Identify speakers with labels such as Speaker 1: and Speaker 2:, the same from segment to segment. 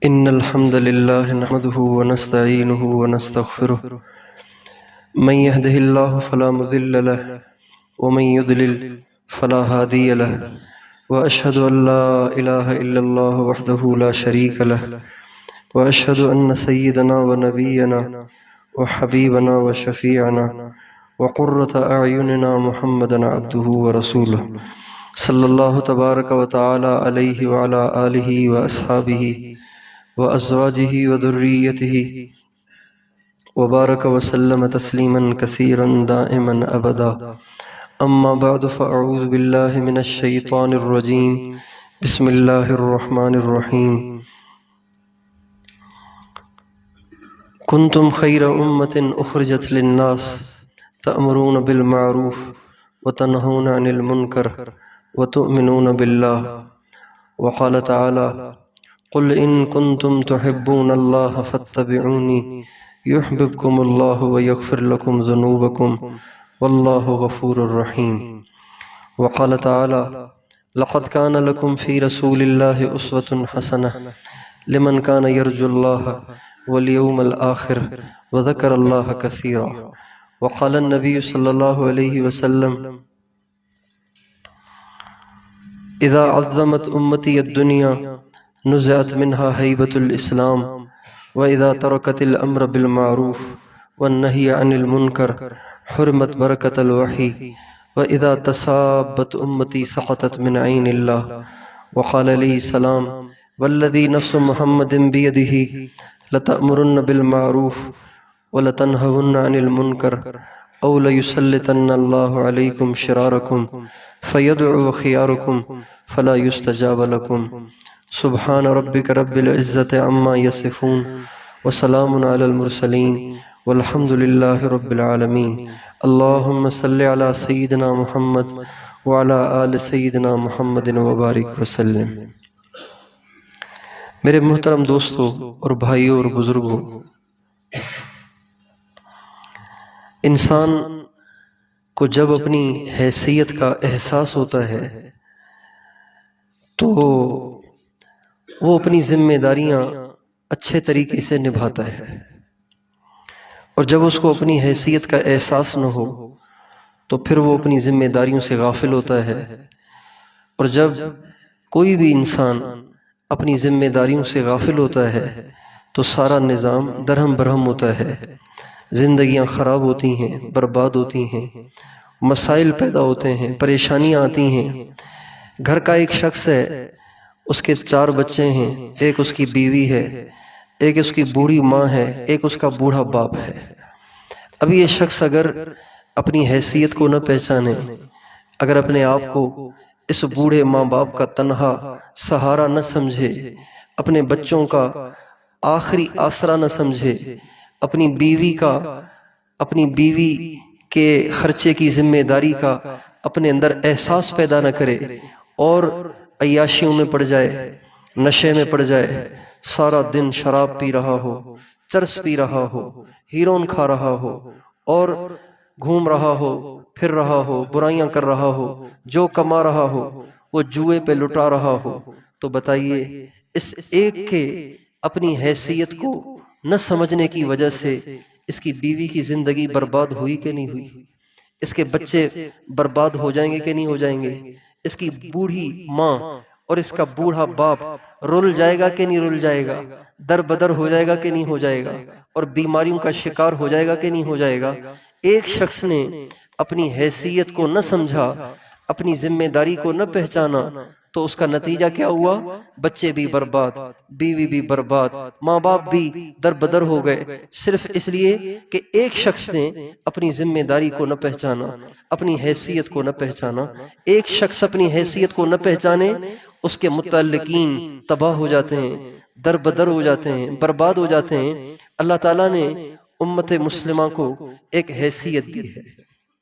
Speaker 1: إن الحمد لله نحمده ونستعينه ونستغفره من يهده الله فلا مضل له ومن يضلل فلا هادي له وأشهد أن لا إله إلا الله وحده لا شريك له وأشهد أن سيدنا ونبينا وحبيبنا وشفيعنا وقرة أعيننا محمدا عبده ورسوله صلى الله تبارك وتعالى عليه وعلى آله وأصحابه وأزواجه وذريته وبارك وسلم تسليما كثيرا دائما أبدا. أما بعد فأعوذ بالله من الشيطان الرجيم. بسم الله الرحمن الرحيم. كنتم خير أمة أخرجت للناس تأمرون بالمعروف وتنهون عن المنكر وتؤمنون بالله. وقال تعالى: قل إن كنتم تحبون الله فاتبعوني يحببكم الله ويغفر لكم ذنوبكم والله غفور رحيم. وقال تعالى: لقد كان لكم في رسول الله أسوة حسنة لمن كان يرجو الله واليوم الآخر وذكر الله كثيرا. وقال النبي صلى الله عليه وسلم: إذا عظمت أمتي الدنيا نزعت منها هيبة الإسلام، وإذا تركت الأمر بالمعروف والنهي عن المنكر حرمت بركة الوحي، وإذا تسابت أمتي سقطت من عين الله. وقال عليه السلام: والذي نفس محمد بيده لتأمرن بالمعروف ولتنهون عن المنكر أو ليسلطن الله عليكم شراركم فيدعو خياركم فلا يستجاب لكم. سبحان ربك رب العزة عما يصفون وسلام على المرسلين والحمد لله رب العالمين. اللهم صل على سيدنا محمد وعلى آل سيدنا محمد وبارك وسلم. میرے محترم دوستوں اور بھائیوں اور بزرگوں، انسان کو جب اپنی حیثیت کا احساس ہوتا ہے تو وہ اپنی ذمہ داریاں اچھے طریقے سے نبھاتا ہے، اور جب اس کو اپنی حیثیت کا احساس نہ ہو تو پھر وہ اپنی ذمہ داریوں سے غافل ہوتا ہے. اور جب کوئی بھی انسان اپنی ذمہ داریوں سے غافل ہوتا ہے تو سارا نظام درہم برہم ہوتا ہے، زندگیاں خراب ہوتی ہیں، برباد ہوتی ہیں، مسائل پیدا ہوتے ہیں، پریشانیاں آتی ہیں. گھر کا ایک شخص ہے، اس کے 4 بچے ہیں، ایک اس کی بیوی ہے، ایک اس کی بوڑھی ماں ہے، ایک اس کا بوڑھا باپ ہے. اب یہ شخص اگر اپنی حیثیت کو نہ پہچانے، اگر اپنے آپ کو اس بوڑھے ماں باپ کا تنہا سہارا نہ سمجھے، اپنے بچوں کا آخری آسرا نہ سمجھے، اپنی بیوی کے خرچے کی ذمہ داری کا اپنے اندر احساس پیدا نہ کرے اور عیاشیوں میں پڑ جائے، نشے میں پڑ جائے، سارا دن شراب پی رہا ہو، چرس پی رہا ہو، ہیروئن کھا رہا ہو اور گھوم رہا ہو، پھر رہا ہو، برائیاں کر رہا ہو، جو کما رہا ہو وہ جوئے پہ لٹا رہا ہو، تو بتائیے اس ایک کے اپنی حیثیت کو نہ سمجھنے کی وجہ سے اس کی بیوی کی زندگی برباد ہوئی کہ نہیں ہوئی؟ اس کے بچے برباد ہو جائیں گے کہ نہیں ہو جائیں گے؟ اس کی بوڑھی ماں اور اس کا بوڑھا باپ رول جائے گا کہ نہیں رول جائے گا؟ در بدر ہو جائے گا کہ نہیں ہو جائے گا؟ اور بیماریوں کا شکار ہو جائے گا کہ نہیں ہو جائے گا؟ ایک شخص نے اپنی حیثیت کو نہ سمجھا، اپنی ذمہ داری کو نہ پہچانا، تو اس کا نتیجہ کیا ہوا؟ بچے بھی برباد، بیوی بھی برباد، ماں باپ بھی در بدر ہو گئے، صرف اس لیے کہ ایک شخص نے اپنی ذمہ داری کو نہ پہچانا، اپنی حیثیت کو نہ پہچانا. ایک شخص اپنی حیثیت کو نہ پہچانے، اس کے متعلقین تباہ ہو جاتے ہیں، در بدر ہو جاتے ہیں، برباد ہو جاتے ہیں. اللہ تعالیٰ نے امت مسلمہ کو ایک حیثیت دی ہے،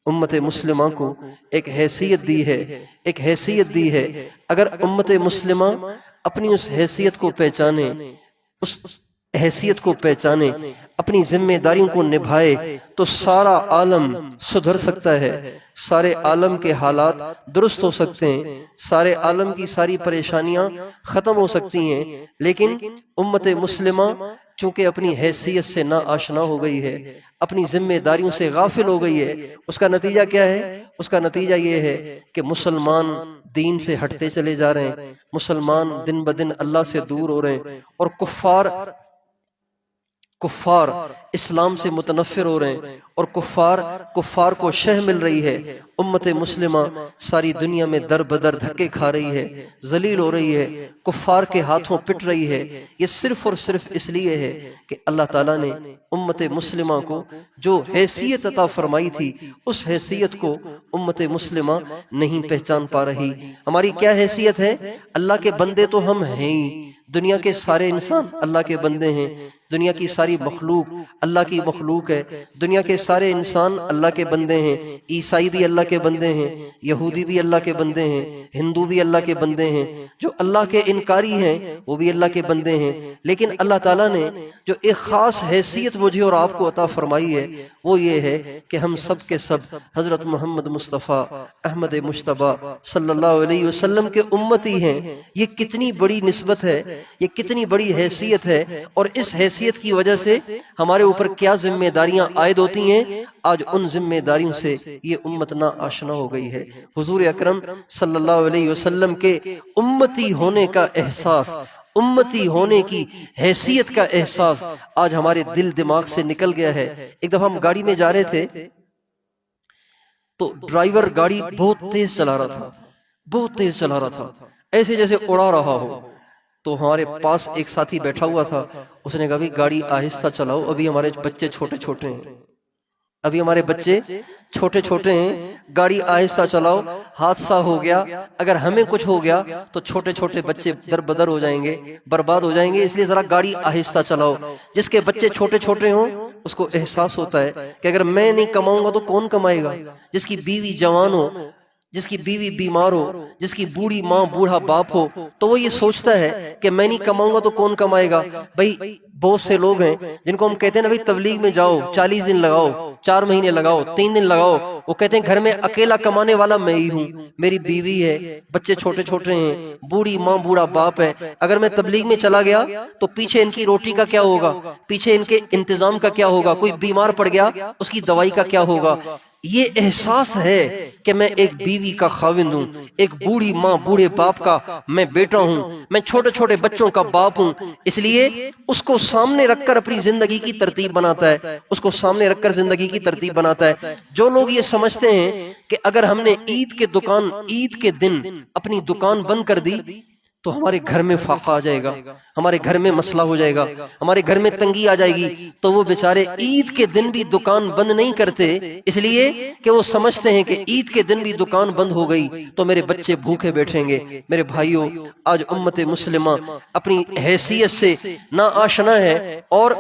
Speaker 1: امت مسلمہ کو ایک حیثیت دی ہے، ایک حیثیت دی ہے. اگر امت مسلمہ اپنی اس حیثیت کو پہچانے، اس حیثیت کو پہچانے، اپنی ذمہ داریوں کو نبھائے تو سارا عالم سدھر سکتا ہے، سارے عالم کے حالات درست ہو سکتے ہیں، سارے عالم کی ساری پریشانیاں ختم ہو سکتی ہیں۔ لیکن امت مسلمہ چونکہ اپنی حیثیت سے نا آشنا ہو گئی ہے، اپنی ذمہ داریوں سے غافل ہو گئی ہے، اس کا نتیجہ کیا ہے؟ اس کا نتیجہ یہ ہے کہ مسلمان دین سے ہٹتے چلے جا رہے ہیں، مسلمان دن بدن اللہ سے دور ہو رہے ہیں، اور کفار اسلام سے متنفر ہو رہے ہیں، اور کفار کو شہ مل رہی ہے۔ امت مسلمہ ساری دنیا میں در بدر دھکے کھا رہی ہے، ذلیل ہو رہی ہے، کفار کے ہاتھوں پٹ رہی ہے۔ یہ صرف اور صرف اس لیے ہے کہ اللہ تعالیٰ نے امت مسلمہ کو جو حیثیت عطا فرمائی تھی، اس حیثیت کو امت مسلمہ نہیں پہچان پا رہی۔ ہماری کیا حیثیت ہے؟ اللہ کے بندے تو ہم ہیں ہی، دنیا کے سارے انسان اللہ کے بندے ہیں، دنیا کی ساری مخلوق اللہ کی مخلوق ہے، دنیا کے سارے انسان اللہ کے بندے ہیں، عیسائی بھی اللہ کے بندے ہیں، یہودی بھی اللہ کے بندے ہیں، ہندو بھی اللہ کے بندے ہیں، جو اللہ کے انکاری ہیں وہ بھی اللہ کے بندے ہیں۔ لیکن اللہ تعالیٰ نے جو ایک خاص حیثیت مجھے اور آپ کو عطا فرمائی ہے وہ یہ ہے کہ ہم سب کے سب حضرت محمد مصطفیٰ احمد مجتبیٰ صلی اللہ علیہ وسلم کے امتی ہیں۔ یہ کتنی بڑی نسبت ہے، یہ کتنی بڑی حیثیت ہے، اور اس حیثیت کی وجہ سے ہمارے اوپر کیا ذمہ داریاں عائد ہوتی ہیں۔ آج ان ذمہ داریوں سے یہ امت نا آشنا ہو گئی ہے۔ حضور اکرم صلی اللہ علیہ وسلم کے امتی ہونے کا احساس، امتی ہونے کی حیثیت کا احساس آج ہمارے دل دماغ سے نکل گیا ہے۔ ایک دفعہ ہم گاڑی میں جا رہے تھے تو ڈرائیور گاڑی بہت تیز چلا رہا تھا، بہت تیز چلا رہا تھا، ایسے جیسے اڑا رہا ہو۔ تو ہمارے پاس ایک ساتھی بیٹھا ہوا تھا، اس نے کہا بھی گاڑی آہستہ چلاؤ، ابھی ہمارے بچے چھوٹے چھوٹے ہیں، ابھی ہمارے بچے چھوٹے چھوٹے ہیں، گاڑی آہستہ چلاؤ، حادثہ ہو گیا، اگر ہمیں کچھ ہو گیا تو چھوٹے چھوٹے بچے در بدر ہو جائیں گے، برباد ہو جائیں گے، اس لیے ذرا گاڑی آہستہ چلاؤ۔ جس کے بچے چھوٹے چھوٹے ہوں اس کو احساس ہوتا ہے کہ اگر میں نہیں کماؤں گا تو کون کمائے گا۔ جس کی بیوی جوان ہو، جس کی بیوی بیمار ہو، جس کی بوڑھی ماں بوڑھا باپ ہو، تو وہ یہ سوچتا ہے کہ میں نہیں کماؤں گا تو کون کمائے گا۔ بھائی بہت سے لوگ ہیں جن کو ہم کہتے ہیں نا بھائی تبلیغ میں جاؤ، 40 دن لگاؤ، 4 مہینے لگاؤ، 3 دن لگاؤ، وہ کہتے ہیں گھر میں اکیلا کمانے والا میں ہی ہوں، میری بیوی ہے، بچے چھوٹے چھوٹے ہیں، بوڑھی ماں بوڑھا باپ ہے، اگر میں تبلیغ میں چلا گیا تو پیچھے ان کی روٹی کا کیا ہوگا، پیچھے ان کے انتظام کا کیا ہوگا، کوئی بیمار پڑ گیا اس کی دوائی کا کیا ہوگا۔ یہ احساس ہے کہ میں ایک بیوی کا خاوند ہوں، ایک بوڑھی ماں بوڑھے باپ کا میں بیٹا ہوں، میں چھوٹے چھوٹے بچوں کا باپ ہوں، اس لیے اس کو سامنے رکھ کر اپنی زندگی کی ترتیب بناتا ہے، اس کو سامنے رکھ کر زندگی کی ترتیب بناتا ہے۔ جو لوگ یہ سمجھتے ہیں کہ اگر ہم نے عید کے دن اپنی دکان بند کر دی تو ہمارے گھر میں فاقہ آ جائے گا، ہمارے گھر میں مسئلہ ہو جائے گا، ہمارے گھر میں تنگی آ جائے گی، تو وہ بیچارے عید کے دن بھی دکان بند نہیں کرتے، اس لیے کہ وہ سمجھتے ہیں کہ عید کے دن بھی دکان بند ہو گئی تو میرے بچے بھوکے بیٹھیں گے۔ میرے بھائیوں، آج امت مسلمہ اپنی حیثیت سے نا آشنا ہے، اور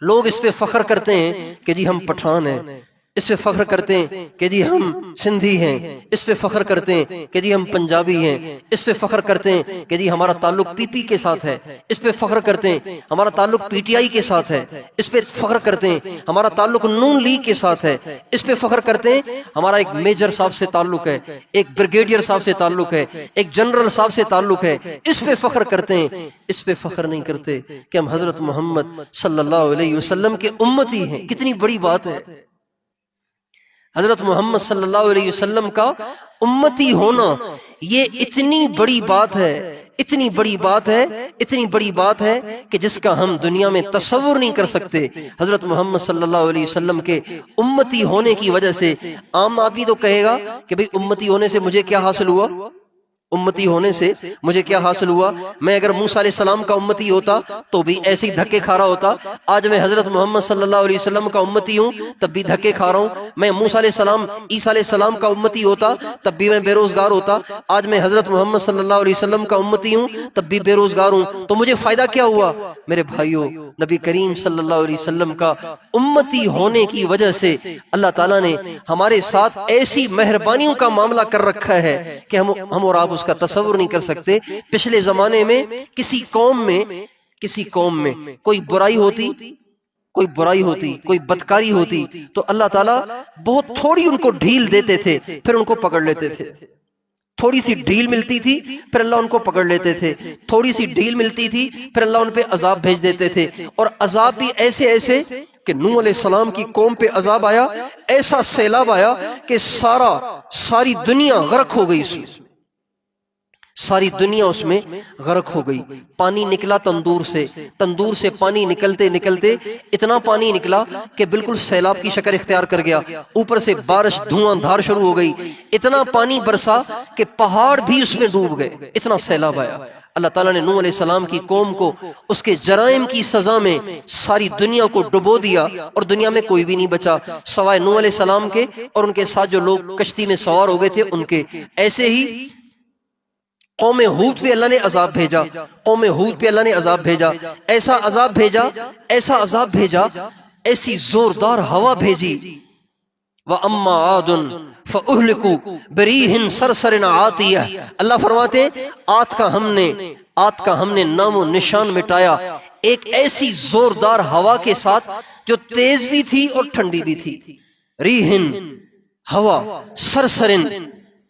Speaker 1: لوگ اس پہ فخر کرتے ہیں کہ جی ہم پٹھان ہیں، اس پہ فخر کرتے ہیں کہ جی ہم سندھی ہیں، اس پہ فخر کرتے ہیں کہ جی ہم پنجابی ہیں، اس پہ فخر کرتے ہیں کہ جی ہمارا تعلق پی پی کے ساتھ ہے، اس پہ فخر کرتے ہیں ہمارا تعلق پی ٹی آئی کے ساتھ ہے، اس پہ فخر کرتے ہیں ہمارا تعلق نون لیگ کے ساتھ ہے، اس پہ فخر کرتے ہیں ہمارا ایک میجر صاحب سے تعلق ہے، ایک بریگیڈیئر صاحب سے تعلق ہے، ایک جنرل صاحب سے تعلق ہے، اس پہ فخر کرتے ہیں، اس پہ فخر نہیں کرتے کہ ہم حضرت محمد صلی اللہ علیہ وسلم کے امتی ہیں۔ کتنی بڑی بات ہے، حضرت محمد صلی اللہ علیہ وسلم کا امتی ہونا، یہ اتنی بڑی بات ہے، اتنی بڑی بات ہے، اتنی بڑی بات ہے کہ جس کا ہم دنیا میں تصور نہیں کر سکتے۔ حضرت محمد صلی اللہ علیہ وسلم کے امتی ہونے کی وجہ سے عام آدمی تو کہے گا کہ بھئی امتی ہونے سے مجھے کیا حاصل ہوا، امتی ہونے سے مجھے کیا حاصل ہوا، میں اگر موسیٰ علیہ السلام کا امتی ہوتا تو بھی ایسے ہی دھکے کھا رہا ہوتا، آج میں حضرت محمد صلی اللہ علیہ وسلم کا امتی ہوں تب بھی دھکے کھا رہا ہوں، میں موسیٰ علیہ السلام عیسیٰ علیہ السلام کا امتی ہوتا تب بھی میں بے روزگار ہوتا، آج میں حضرت محمد صلی اللہ علیہ وسلم کا امتی ہوں تب بھی بے روزگار ہوں، تو مجھے فائدہ کیا ہوا؟ میرے بھائیوں، نبی کریم صلی اللہ علیہ وسلم کا امتی ہونے کی وجہ سے اللہ تعالیٰ نے ہمارے ساتھ ایسی مہربانیوں کا معاملہ کر رکھا ہے کہ ہم اور آپ اس کا تصور نہیں کر سکتے۔ پچھلے زمانے میں کسی قوم میں کسی قوم میں کوئی برائی ہوتی، کوئی بدکاری ہوتی تو اللہ تعالیٰ بہت تھوڑی ان کو ڈھیل دیتے تھے، پھر ان کو پکڑ لیتے تھے. تھوڑی سی ڈھیل ملتی تھی پھر اللہ ان کو پکڑ لیتے تھے، تھوڑی سی ڈھیل ملتی تھی پھر اللہ ان پہ عذاب بھیج دیتے تھے. اور عذاب بھی ایسے ایسے کہ نوح علیہ السلام کی قوم پہ عذاب آیا، ایسا سیلاب آیا کہ ساری دنیا غرق ہو گئی، ساری دنیا اس میں غرق ہو گئی. پانی نکلا تندور سے پانی نکلتے نکلتے اتنا پانی نکلا کہ بالکل سیلاب کی شکل اختیار کر گیا. اوپر سے بارش دھواں دھار شروع ہو گئی، اتنا پانی برسا کہ پہاڑ بھی اس میں ڈوب گئے، اتنا سیلاب آیا. اللہ تعالیٰ نے نوح علیہ السلام کی قوم کو اس کے جرائم کی سزا میں ساری دنیا کو ڈبو دیا، اور دنیا میں کوئی بھی نہیں بچا سوائے نوح علیہ السلام کے اور ان کے ساتھ جو لوگ کشتی میں سوار ہو گئے تھے ان کے. ایسے ہی قوم ہود پہ اللہ نے عذاب بھیجا، ایسا عذاب بھیجا، ایسی زوردار ہوا بھیجی. وَأَمَّا عَادٌ فَأُهْلِكُوا بِرِيحٍ صَرْصَرٍ عَاتِيَةٍ. اللہ فرماتے عاد کا ہم نے نام و نشان مٹایا ایک ایسی زوردار ہوا کے ساتھ جو تیز بھی تھی اور ٹھنڈی بھی تھی. ریحٍ ہوا، سرسرن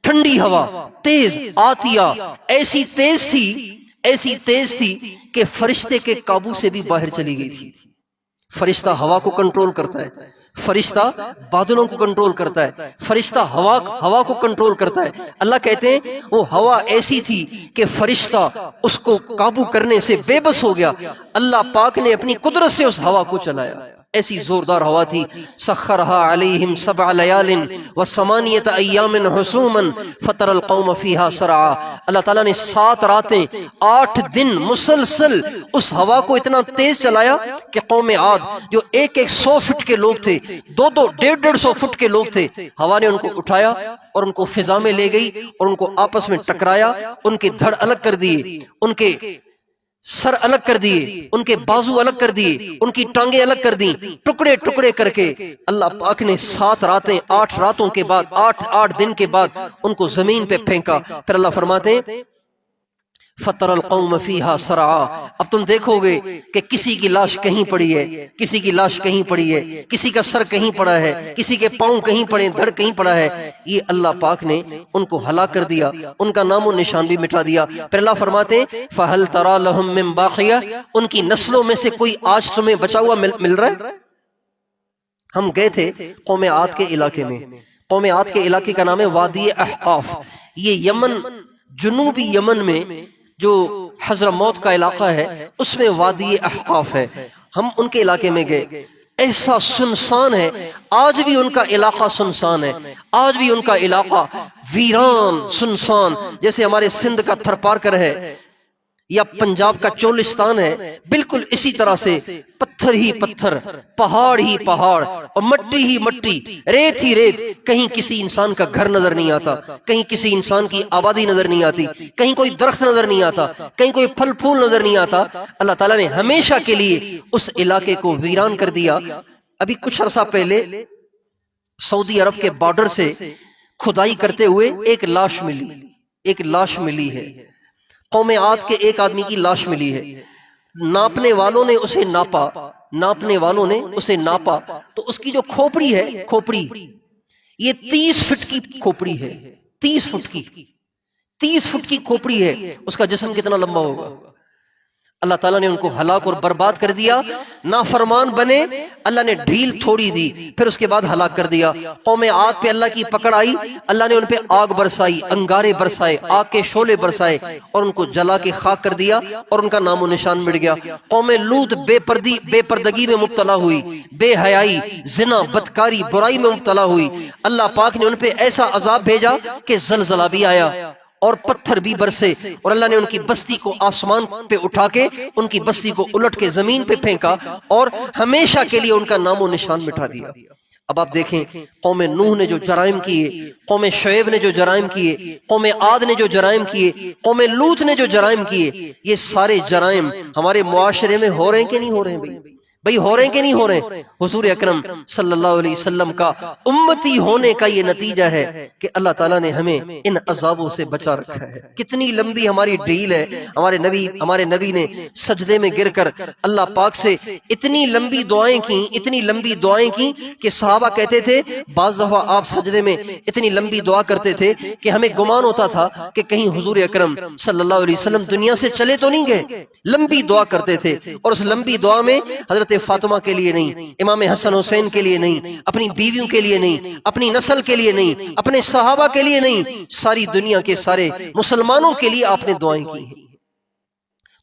Speaker 1: ٹھنڈی ہوا، تیز، آتیہ ایسی تیز تھی کہ فرشتے کے قابو سے بھی باہر چلی گئی تھی. فرشتہ ہوا کو کنٹرول کرتا ہے، فرشتہ بادلوں کو کنٹرول کرتا ہے، فرشتہ ہوا کو کنٹرول کرتا ہے. اللہ کہتے ہیں وہ ہوا ایسی تھی کہ فرشتہ اس کو قابو کرنے سے بے بس ہو گیا. اللہ پاک نے اپنی قدرت سے اس ہوا کو چلایا. ایسی زوردار ہوا تھی. سخرها علیہم 7 لیال و8 ایام حسوما فطر القوم فیہا سرعا. اللہ تعالیٰ نے 7 راتیں 8 دن مسلسل اس ہوا کو اتنا تیز چلایا کہ قوم عاد جو 100 فٹ کے لوگ تھے، 150 فٹ کے لوگ تھے، ہوا نے ان کو اٹھایا اور ان کو فضا میں لے گئی اور ان کو آپس میں ٹکرایا. ان کے دھڑ الگ کر دیے، ان کے سر الگ کر دیے، ان کے بازو الگ کر دیے، ان کی ٹانگیں الگ کر دیں، ٹکڑے ٹکڑے کر کے اللہ پاک نے 7 راتیں 8 راتوں کے بعد 8 دن کے بعد ان کو زمین پہ پھینکا. پھر اللہ فرماتے ہیں فطر القوم فیہا سرعا. اب تم دیکھو گے کہ کسی کی لاش کہیں پڑی ہے، کسی کی لاش کہیں پڑی ہے، کسی کا سر کہیں پڑا ہے، کسی کے پاؤں کہیں پڑے، دھڑ کہیں پڑا ہے. یہ اللہ پاک نے ان کو ہلاک کر دیا، ان کا نام و نشان بھی مٹا دیا. پھر اللہ فرماتے ہیں فہل تری لہم من باقیہ. ان کی نسلوں میں سے کوئی آج تمہیں بچا ہوا مل رہا ہے؟ ہم گئے تھے قوم عاد کے علاقے میں. قوم عاد کے علاقے کا نام ہے وادی احقاف. یہ یمن، جنوبی یمن میں جو حضرموت کا علاقہ ہے اس میں وادی احقاف ہے. ہم ان کے علاقے میں گئے، ایسا سنسان ہے. آج بھی ان کا علاقہ سنسان ہے، آج بھی ان کا علاقہ ویران سنسان، جیسے ہمارے سندھ کا تھرپارکر ہے یا پنجاب کا چولستان ہے، بالکل اسی طرح سے پتھر ہی پتھر، پہاڑ ہی پہاڑ، اور مٹی ہی مٹی، ریت ہی ریت. کہیں کسی انسان کا گھر نظر نہیں آتا، کہیں کسی انسان کی آبادی نظر نہیں آتی، کہیں کوئی درخت نظر نہیں آتا، کہیں کوئی پھل پھول نظر نہیں آتا. اللہ تعالیٰ نے ہمیشہ کے لیے اس علاقے کو ویران کر دیا. ابھی کچھ عرصہ پہلے سعودی عرب کے بارڈر سے کھدائی کرتے ہوئے ایک لاش ملی ہے. قوم عاد کے ایک آدمی کی لاش ملی ہے. ناپنے والوں نے اسے ناپا تو اس کی جو کھوپڑی ہے، یہ 30 فٹ کی کھوپڑی ہے. 30 فٹ کی کھوپڑی ہے. اس کا جسم کتنا لمبا ہوگا؟ اللہ تعالیٰ نے ان کو ہلاک اور برباد کر دیا. نافرمان بنے، اللہ نے ڈھیل تھوڑی دی، پھر اس کے بعد ہلاک کر دیا. قوم عاد پہ اللہ کی پکڑ آئی، اللہ نے ان پہ آگ برسائی، انگارے برسائے، آگ کے شعلے برسائے اور ان کو جلا کے خاک کر دیا اور ان کا نام و نشان مٹ گیا. قوم لوط بے پردگی میں مبتلا ہوئی، بے حیائی، زنا، بدکاری، برائی میں مبتلا ہوئی. اللہ پاک نے ان پہ ایسا عذاب بھیجا کہ زلزلہ بھی آیا اور پتھر بھی برسے، اور اللہ نے ان کی بستی کو آسمان پہ اٹھا کے ان کی بستی کو الٹ کے زمین پہ پھینکا اور ہمیشہ کے لیے ان کا نام و نشان مٹا دیا. اب آپ دیکھیں قوم نوح نے جو جرائم کیے، قوم شعیب نے جو جرائم کیے، قوم عاد نے جو جرائم کیے، قوم لوط نے جو جرائم کیے، یہ سارے جرائم ہمارے معاشرے میں ہو رہے ہیں کہ نہیں ہو رہے ہیں؟ بھئی ہو رہے ہیں کہ نہیں ہو رہے ہیں؟ حضور اکرم صلی اللہ علیہ وسلم کا امتی ہونے کا یہ نتیجہ ہے کہ اللہ تعالیٰ نے ہمیں ان عذابوں سے بچا رکھا ہے۔ کتنی لمبی ہماری ڈیل ہے۔ ہمارے نبی نے سجدے میں گر کر اللہ پاک سے اتنی لمبی دعائیں کی کہ صحابہ کہتے تھے بعض دفعہ آپ سجدے میں اتنی لمبی دعا کرتے تھے کہ ہمیں گمان ہوتا تھا کہ کہیں حضور اکرم صلی اللہ علیہ وسلم دنیا سے چلے تو نہیں گئے۔ لمبی دعا کرتے تھے، اور اس لمبی دعا میں حضرت فاطمہ کے لیے نہیں، امام حسن حسین کے لیے نہیں، اپنی بیویوں کے لیے نہیں، اپنی نسل کے لیے نہیں، اپنے صحابہ کے لیے نہیں، ساری دنیا کے سارے مسلمانوں کے لیے آپ نے دعائیں کی ہیں۔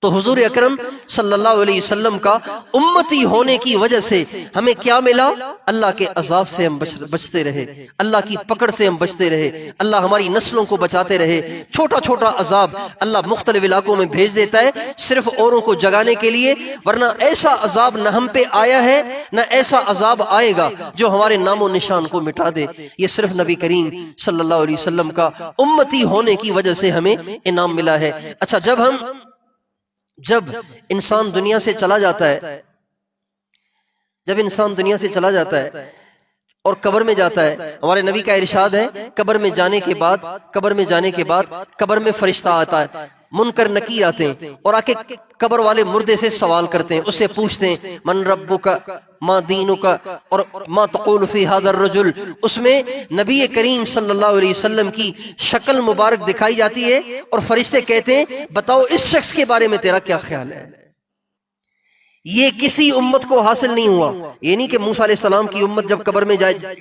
Speaker 1: تو حضور اکرم صلی اللہ علیہ وسلم کا امتی ہونے کی وجہ سے ہمیں کیا ملا؟ اللہ کے عذاب سے ہم بچتے رہے، اللہ کی پکڑ سے ہم بچتے رہے، اللہ ہماری نسلوں کو بچاتے رہے۔ چھوٹا چھوٹا عذاب اللہ مختلف علاقوں میں بھیج دیتا ہے صرف اوروں کو جگانے کے لیے، ورنہ ایسا عذاب نہ ہم پہ آیا ہے نہ ایسا عذاب آئے گا جو ہمارے نام و نشان کو مٹا دے۔ یہ صرف نبی کریم صلی اللہ علیہ وسلم کا امتی ہونے کی وجہ سے ہمیں انعام ملا ہے۔ اچھا، جب انسان دنیا سے چلا جاتا ہے، اور قبر میں جاتا ہے، ہمارے نبی کا ارشاد ہے قبر میں جانے کے بعد قبر میں فرشتہ آتا ہے، منکر نکیر آتے ہیں اور آ کے قبر والے مردے سے سوال کرتے ہیں، اس سے پوچھتے ہیں من ربک ما دینک اور ما تقول فی ھذا الرجل۔ اس میں نبی کریم صلی اللہ علیہ وسلم کی شکل مبارک دکھائی جاتی ہے، اور فرشتے کہتے ہیں بتاؤ اس شخص کے بارے میں تیرا کیا خیال ہے۔ یہ کسی امت کو حاصل نہیں ہوا۔ یہ نہیں کہ موسیٰ علیہ السلام کی امت جب قبر میں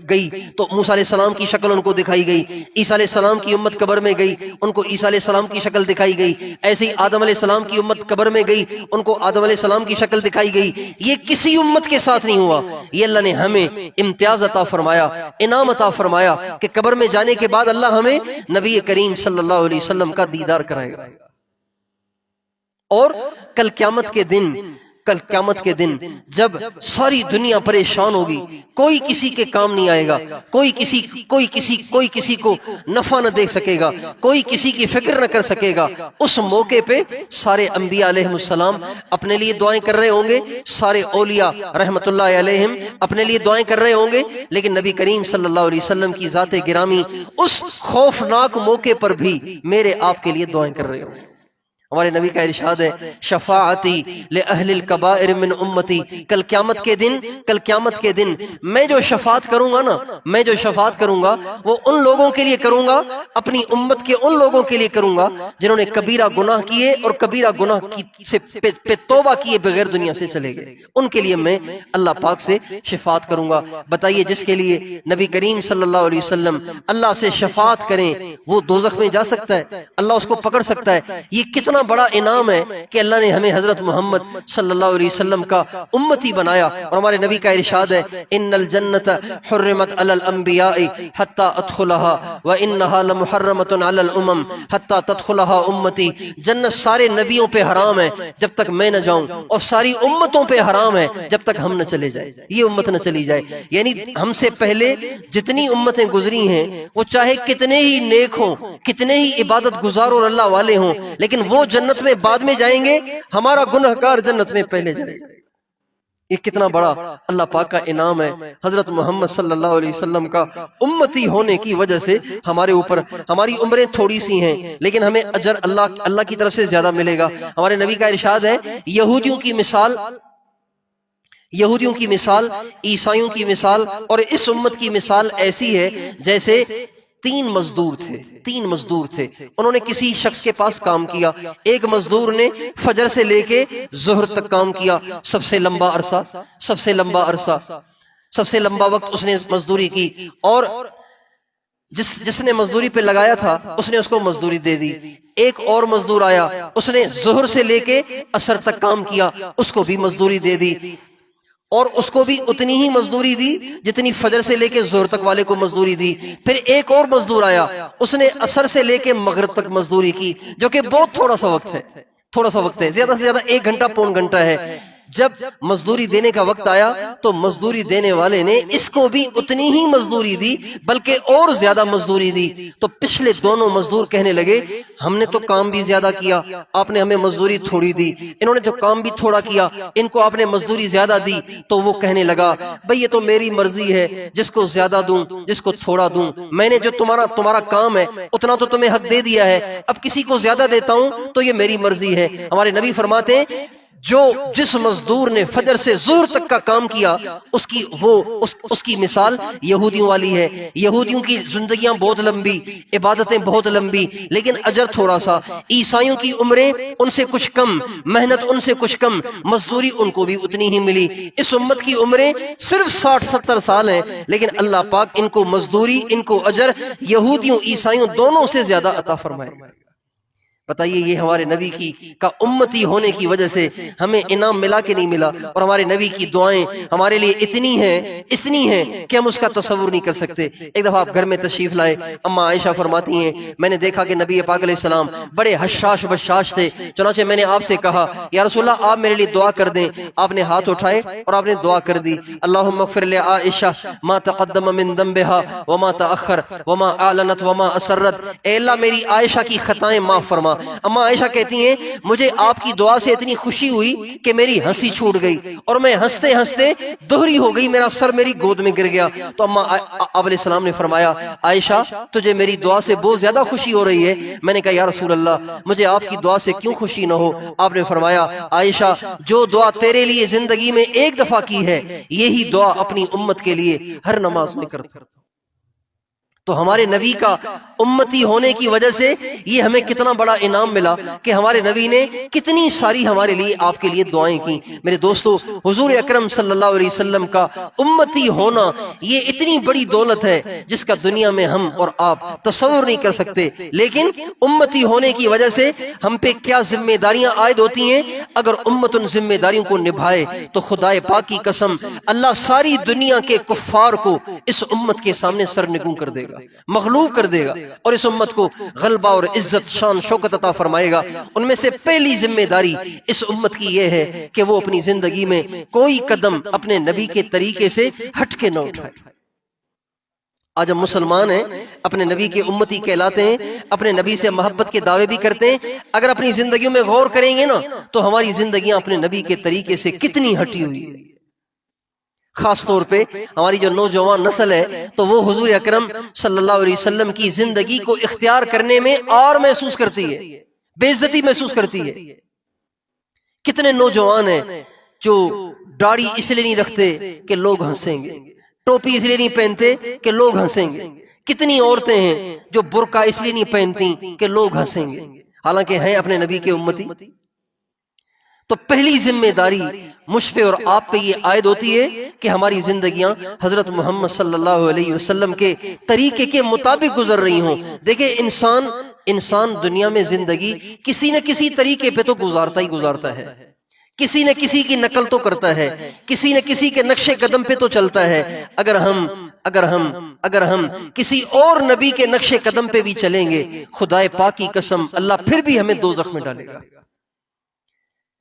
Speaker 1: گئی تو موسیٰ علیہ السلام کی شکل ان کو دکھائی گئی، عیسیٰ علیہ السلام کی امت قبر میں گئی ان کو عیسیٰ علیہ السلام کی شکل دکھائی گئی، ایسے ہی آدم علیہ السلام کی امت قبر میں گئی ان کو آدم علیہ السلام کی شکل دکھائی گئی۔ یہ کسی امت کے ساتھ نہیں ہوا۔ یہ اللہ نے ہمیں امتیاز عطا فرمایا، انعام عطا فرمایا کہ قبر میں جانے کے بعد اللہ ہمیں نبی کریم صلی اللہ علیہ وسلم کا دیدار کرائے گا، اور کل قیامت کے دن جب ساری دنیا پریشان ہوگی، کوئی کسی کے کام نہیں آئے گا، کوئی کسی کو نفع نہ دے سکے گا، کوئی کسی کی فکر نہ کر سکے گا، اس موقع پہ سارے انبیاء علیہ السلام اپنے لیے دعائیں کر رہے ہوں گے، سارے اولیاء رحمت اللہ علیہم اپنے لیے دعائیں کر رہے ہوں گے، لیکن نبی کریم صلی اللہ علیہ وسلم کی ذات گرامی اس خوفناک موقع پر بھی میرے آپ کے لیے دعائیں کر رہے ہوں گے۔ ہمارے نبی کا ارشاد ہے شفاعتی لأہل الکبائر من امتی، کل قیامت کے دن میں جو شفاعت کروں گا وہ ان لوگوں کے لیے کروں گا، اپنی امت کے ان لوگوں کے لیے کروں گا جنہوں نے کبیرہ گناہ کیے اور کبیرہ گناہ سے پہ توبہ کیے بغیر دنیا سے چلے گئے، ان کے لیے میں اللہ پاک سے شفاعت کروں گا۔ بتائیے جس کے لیے نبی کریم صلی اللہ علیہ وسلم اللہ سے شفاعت کریں وہ دوزخ میں جا سکتا ہے؟ اللہ اس کو پکڑ سکتا ہے؟ یہ کتنا بڑا انعام ہے کہ اللہ نے ہمیں حضرت محمد صلی اللہ علیہ وسلم کا امتی بنایا۔ اور ہمارے نبی کا ارشاد ہے ان الجنت حرمت علی الانبیاء حتی ادخلها وانها لمحرمۃ علی الامم حتی تدخلها امتی، جنت سارے نبیوں پہ حرام ہے جب تک میں نہ جاؤں، اور ساری امتوں پہ حرام ہے جب تک ہم نہ چلے جائیں، یہ امت نہ چلی جائے۔ یعنی ہم سے پہلے جتنی امتیں گزری ہیں وہ چاہے کتنے ہی نیک ہوں، کتنے ہی عبادت گزار اور اللہ والے ہوں، لیکن وہ جنت میں بعد میں جائیں گے، ہمارا گنہگار جنت میں پہلے جائے گا۔ یہ کتنا بڑا اللہ پاک کا انعام ہے۔ حضرت محمد صلی اللہ علیہ وسلم کا امتی ہونے کی وجہ سے ہمارے اوپر، ہماری عمریں تھوڑی سی ہیں لیکن ہمیں اجر اللہ کی طرف سے زیادہ ملے گا۔ ہمارے نبی کا ارشاد ہے یہودیوں کی مثال، عیسائیوں کی مثال اور اس امت کی مثال ایسی ہے جیسے تین مزدور تھے، انہوں نے کسی شخص کے پاس کام کیا۔ ایک مزدور نے فجر سے لے کے ظہر تک کام کیا، سب سے لمبا وقت اس نے مزدوری کی، اور جس نے مزدوری پہ لگایا تھا اس نے اس کو مزدوری دے دی۔ ایک اور مزدور آیا، اس نے ظہر سے لے کے عصر تک کام کیا، اس کو بھی مزدوری دے دی، اور اس کو بھی اتنی ہی مزدوری دی جتنی فجر سے لے کے ظہر تک والے کو مزدوری دی۔ پھر ایک اور مزدور آیا، اس نے عصر سے لے کے مغرب تک مزدوری کی، جو کہ بہت تھوڑا سا وقت ہے، زیادہ سے زیادہ 1 گھنٹہ پون گھنٹہ ہے۔ جب مزدوری دینے کا وقت آیا تو مزدوری دینے والے نے اس کو بھی اتنی ہی مزدوری دی بلکہ اور زیادہ مزدوری دی. تو پچھلے دونوں مزدور کہنے لگے ہم نے تو کام بھی زیادہ کیا, آپ نے ہمیں مزدوری تھوڑی دی, انہوں نے تو کام بھی تھوڑا کیا, ان کو آپ نے مزدوری زیادہ دی. تو وہ کہنے لگا بھئی یہ تو میری مرضی ہے, جس کو زیادہ دوں جس کو تھوڑا دوں, میں نے جو تمہارا کام ہے اتنا تو تمہیں حق دے دیا ہے, اب کسی کو زیادہ دیتا ہوں تو یہ میری مرضی ہے. ہمارے نبی فرماتے ہیں جس مزدور نے فجر سے ظہر تک کا کام کیا اس کی مثال یہودیوں والی ہے. یہودیوں کی زندگیاں بہت لمبی, عبادتیں بہت لمبی, لیکن اجر تھوڑا سا. عیسائیوں کی عمریں ان سے کچھ کم, محنت ان سے کچھ کم, مزدوری ان کو بھی اتنی ہی ملی. اس امت کی عمریں صرف 60-70 سال ہیں, لیکن اللہ پاک ان کو مزدوری, ان کو اجر یہودیوں عیسائیوں دونوں سے زیادہ عطا فرمائے. بتائیے یہ ہمارے نبی کا امتی ہونے کی وجہ سے ہمیں انعام ملا کہ نہیں ملا؟ اور ہمارے نبی کی دعائیں ہمارے لیے اتنی ہیں کہ ہم اس کا تصور نہیں کر سکتے. ایک دفعہ آپ گھر میں تشریف لائے, اما عائشہ فرماتی ہیں میں نے دیکھا کہ نبی پاک علیہ السلام بڑے حشاش بشاش تھے, چنانچہ میں نے آپ سے کہا یا رسول اللہ آپ میرے لیے دعا کر دیں. آپ نے ہاتھ اٹھائے اور آپ نے دعا کر دی, اللہم اغفر لعائشہ ما تقدم من ذنبها وما تأخر وما اعلنت وما اسرت. اے اللہ میری عائشہ کی خطائیں معاف فرما. اما عائشہ کہتی ہیں مجھے آپ کی دعا سے اتنی خوشی ہوئی کہ میری ہنسی چھوٹ گئی اور میں ہنستے ہنستے دوہری ہو گئی, میرا سر میری گود میں گر گیا. تو اما آپ علیہ السلام نے فرمایا عائشہ تجھے میری دعا سے بہت زیادہ خوشی ہو رہی ہے. میں نے کہا یا رسول اللہ مجھے آپ کی دعا سے کیوں خوشی نہ ہو؟ آپ نے فرمایا عائشہ جو دعا تیرے لیے زندگی میں ایک دفعہ کی ہے یہی دعا اپنی امت کے لیے ہر نماز میں کرتا. تو ہمارے نبی کا امتی ہونے کی وجہ سے یہ ہمیں کتنا بڑا انعام ملا کہ ہمارے نبی نے کتنی ساری ہمارے لیے آپ کے لیے دعائیں کی. میرے دوستو حضور اکرم صلی اللہ علیہ وسلم کا امتی ہونا یہ اتنی بڑی دولت ہے جس کا دنیا میں ہم اور آپ تصور نہیں کر سکتے. لیکن امتی ہونے کی وجہ سے ہم پہ کیا ذمہ داریاں عائد ہوتی ہیں. اگر امت ان ذمہ داریوں کو نبھائے تو خدائے پاک کی قسم اللہ ساری دنیا کے کفار کو اس امت کے سامنے سرنگوں کر دے گا, مغلوب کر دے گا, اور اس امت کو غلبہ اور عزت شان شوکت عطا فرمائے گا. ان میں سے پہلی ذمہ داری اس امت کی یہ ہے کہ وہ اپنی زندگی میں کوئی قدم اپنے نبی کے طریقے سے ہٹ کے نہ اٹھائے. آج ہم مسلمان ہیں, اپنے نبی کے امتی کہلاتے ہیں, اپنے نبی سے محبت کے دعوے بھی کرتے ہیں. اگر اپنی زندگیوں میں غور کریں گے نا تو ہماری زندگیاں اپنے نبی کے طریقے سے کتنی ہٹی ہوئی ہیں. خاص طور پہ ہماری جو نوجوان نسل ہے تو وہ حضور اکرم صلی اللہ علیہ وسلم کی زندگی کو اختیار کرنے میں اور محسوس کرتی ہے, بے عزتی محسوس کرتی ہے. کتنے نوجوان ہیں جو داڑھی اس لیے نہیں رکھتے کہ لوگ ہنسیں گے, ٹوپی اس لیے نہیں پہنتے کہ لوگ ہنسیں گے. کتنی عورتیں ہیں جو برقع اس لیے نہیں پہنتی کہ لوگ ہنسیں گے, حالانکہ ہیں اپنے نبی کے امتی. تو پہلی ذمہ داری مجھ پہ اور آپ پہ یہ عائد ہوتی ہے کہ ہماری زندگیاں حضرت محمد صلی اللہ علیہ وسلم کے طریقے کے مطابق گزر رہی ہوں. دیکھیں انسان دنیا میں زندگی کسی نہ کسی طریقے پہ تو گزارتا ہے, کسی نہ کسی کی نقل تو کرتا ہے, کسی نہ کسی کے نقش قدم پہ تو چلتا ہے. اگر ہم کسی اور نبی کے نقش قدم پہ بھی چلیں گے خدائے پاک کی قسم اللہ پھر بھی ہمیں دوزخ میں ڈالے گا.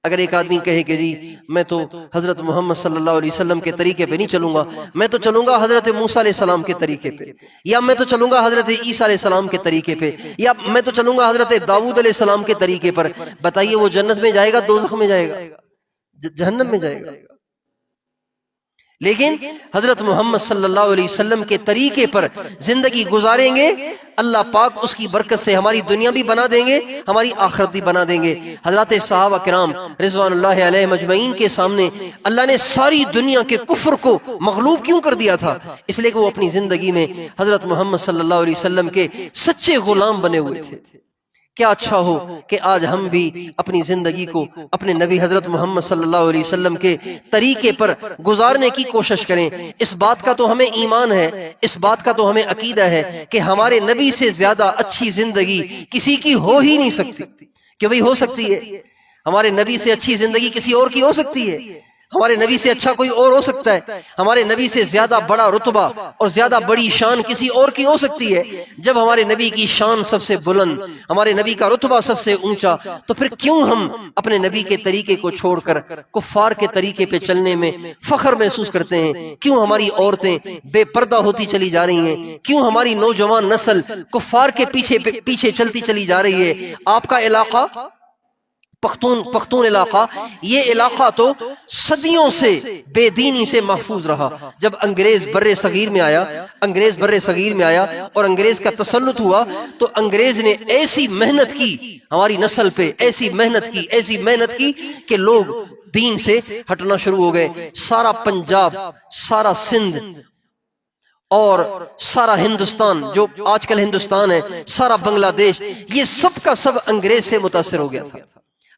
Speaker 1: اگر ایک آدمی کہے کہ جی میں تو حضرت محمد صلی اللہ علیہ وسلم کے طریقے پہ نہیں چلوں گا, میں تو چلوں گا حضرت موسیٰ علیہ السلام کے طریقے پہ, یا میں تو چلوں گا حضرت عیسیٰ علیہ السلام کے طریقے پہ, یا میں تو چلوں گا حضرت داؤد علیہ السلام کے طریقے پر, بتائیے وہ جنت میں جائے گا دوزخ میں جائے گا, جہنم میں جائے گا؟ لیکن حضرت محمد صلی اللہ علیہ وسلم کے طریقے پر زندگی گزاریں گے اللہ پاک اس کی برکت سے ہماری دنیا بھی بنا دیں گے, ہماری آخرت بھی بنا دیں گے. حضرات صحابہ کرام رضوان اللہ علیہ مجمعین کے سامنے اللہ نے ساری دنیا کے کفر کو مغلوب کیوں کر دیا تھا؟ اس لیے کہ وہ اپنی زندگی میں حضرت محمد صلی اللہ علیہ وسلم کے سچے غلام بنے ہوئے تھے. کیا اچھا ہو کہ آج ہم بھی اپنی زندگی کو اپنے نبی حضرت محمد صلی اللہ علیہ وسلم کے طریقے پر گزارنے کی کوشش کریں. اس بات کا تو ہمیں ایمان ہے, اس بات کا تو ہمیں عقیدہ ہے کہ ہمارے نبی سے زیادہ اچھی زندگی کسی کی ہو ہی نہیں سکتی. کہ بھئی ہو سکتی ہے؟ ہمارے نبی سے اچھی زندگی کسی اور کی ہو سکتی ہے؟ ہمارے نبی سے اچھا کوئی اور ہو سکتا ہے؟ ہمارے نبی سے زیادہ بڑا رتبہ اور زیادہ بڑی شان کسی اور کی ہو سکتی ہے؟ جب ہمارے نبی کی شان سب سے بلند، ہمارے نبی کا رتبہ سب سے اونچا، تو پھر کیوں ہم اپنے نبی کے طریقے کو چھوڑ کر کفار کے طریقے پہ چلنے میں فخر محسوس کرتے ہیں؟ کیوں ہماری عورتیں بے پردہ ہوتی چلی جا رہی ہیں؟ کیوں ہماری نوجوان نسل کفار کے پیچھے چلتی چلی جا رہی ہے؟ آپ کا علاقہ پختون علاقہ، یہ علاقہ تو صدیوں سے بے دینی سے محفوظ رہا۔ جب انگریز بر صغیر میں آیا اور انگریز کا تسلط ہوا تو انگریز نے ایسی محنت کی ہماری نسل پہ، ایسی محنت کی کہ لوگ دین سے ہٹنا شروع ہو گئے۔ سارا پنجاب، سارا سندھ اور سارا ہندوستان جو آج کل ہندوستان ہے، سارا بنگلہ دیش، یہ سب کا سب انگریز سے متاثر ہو گیا تھا۔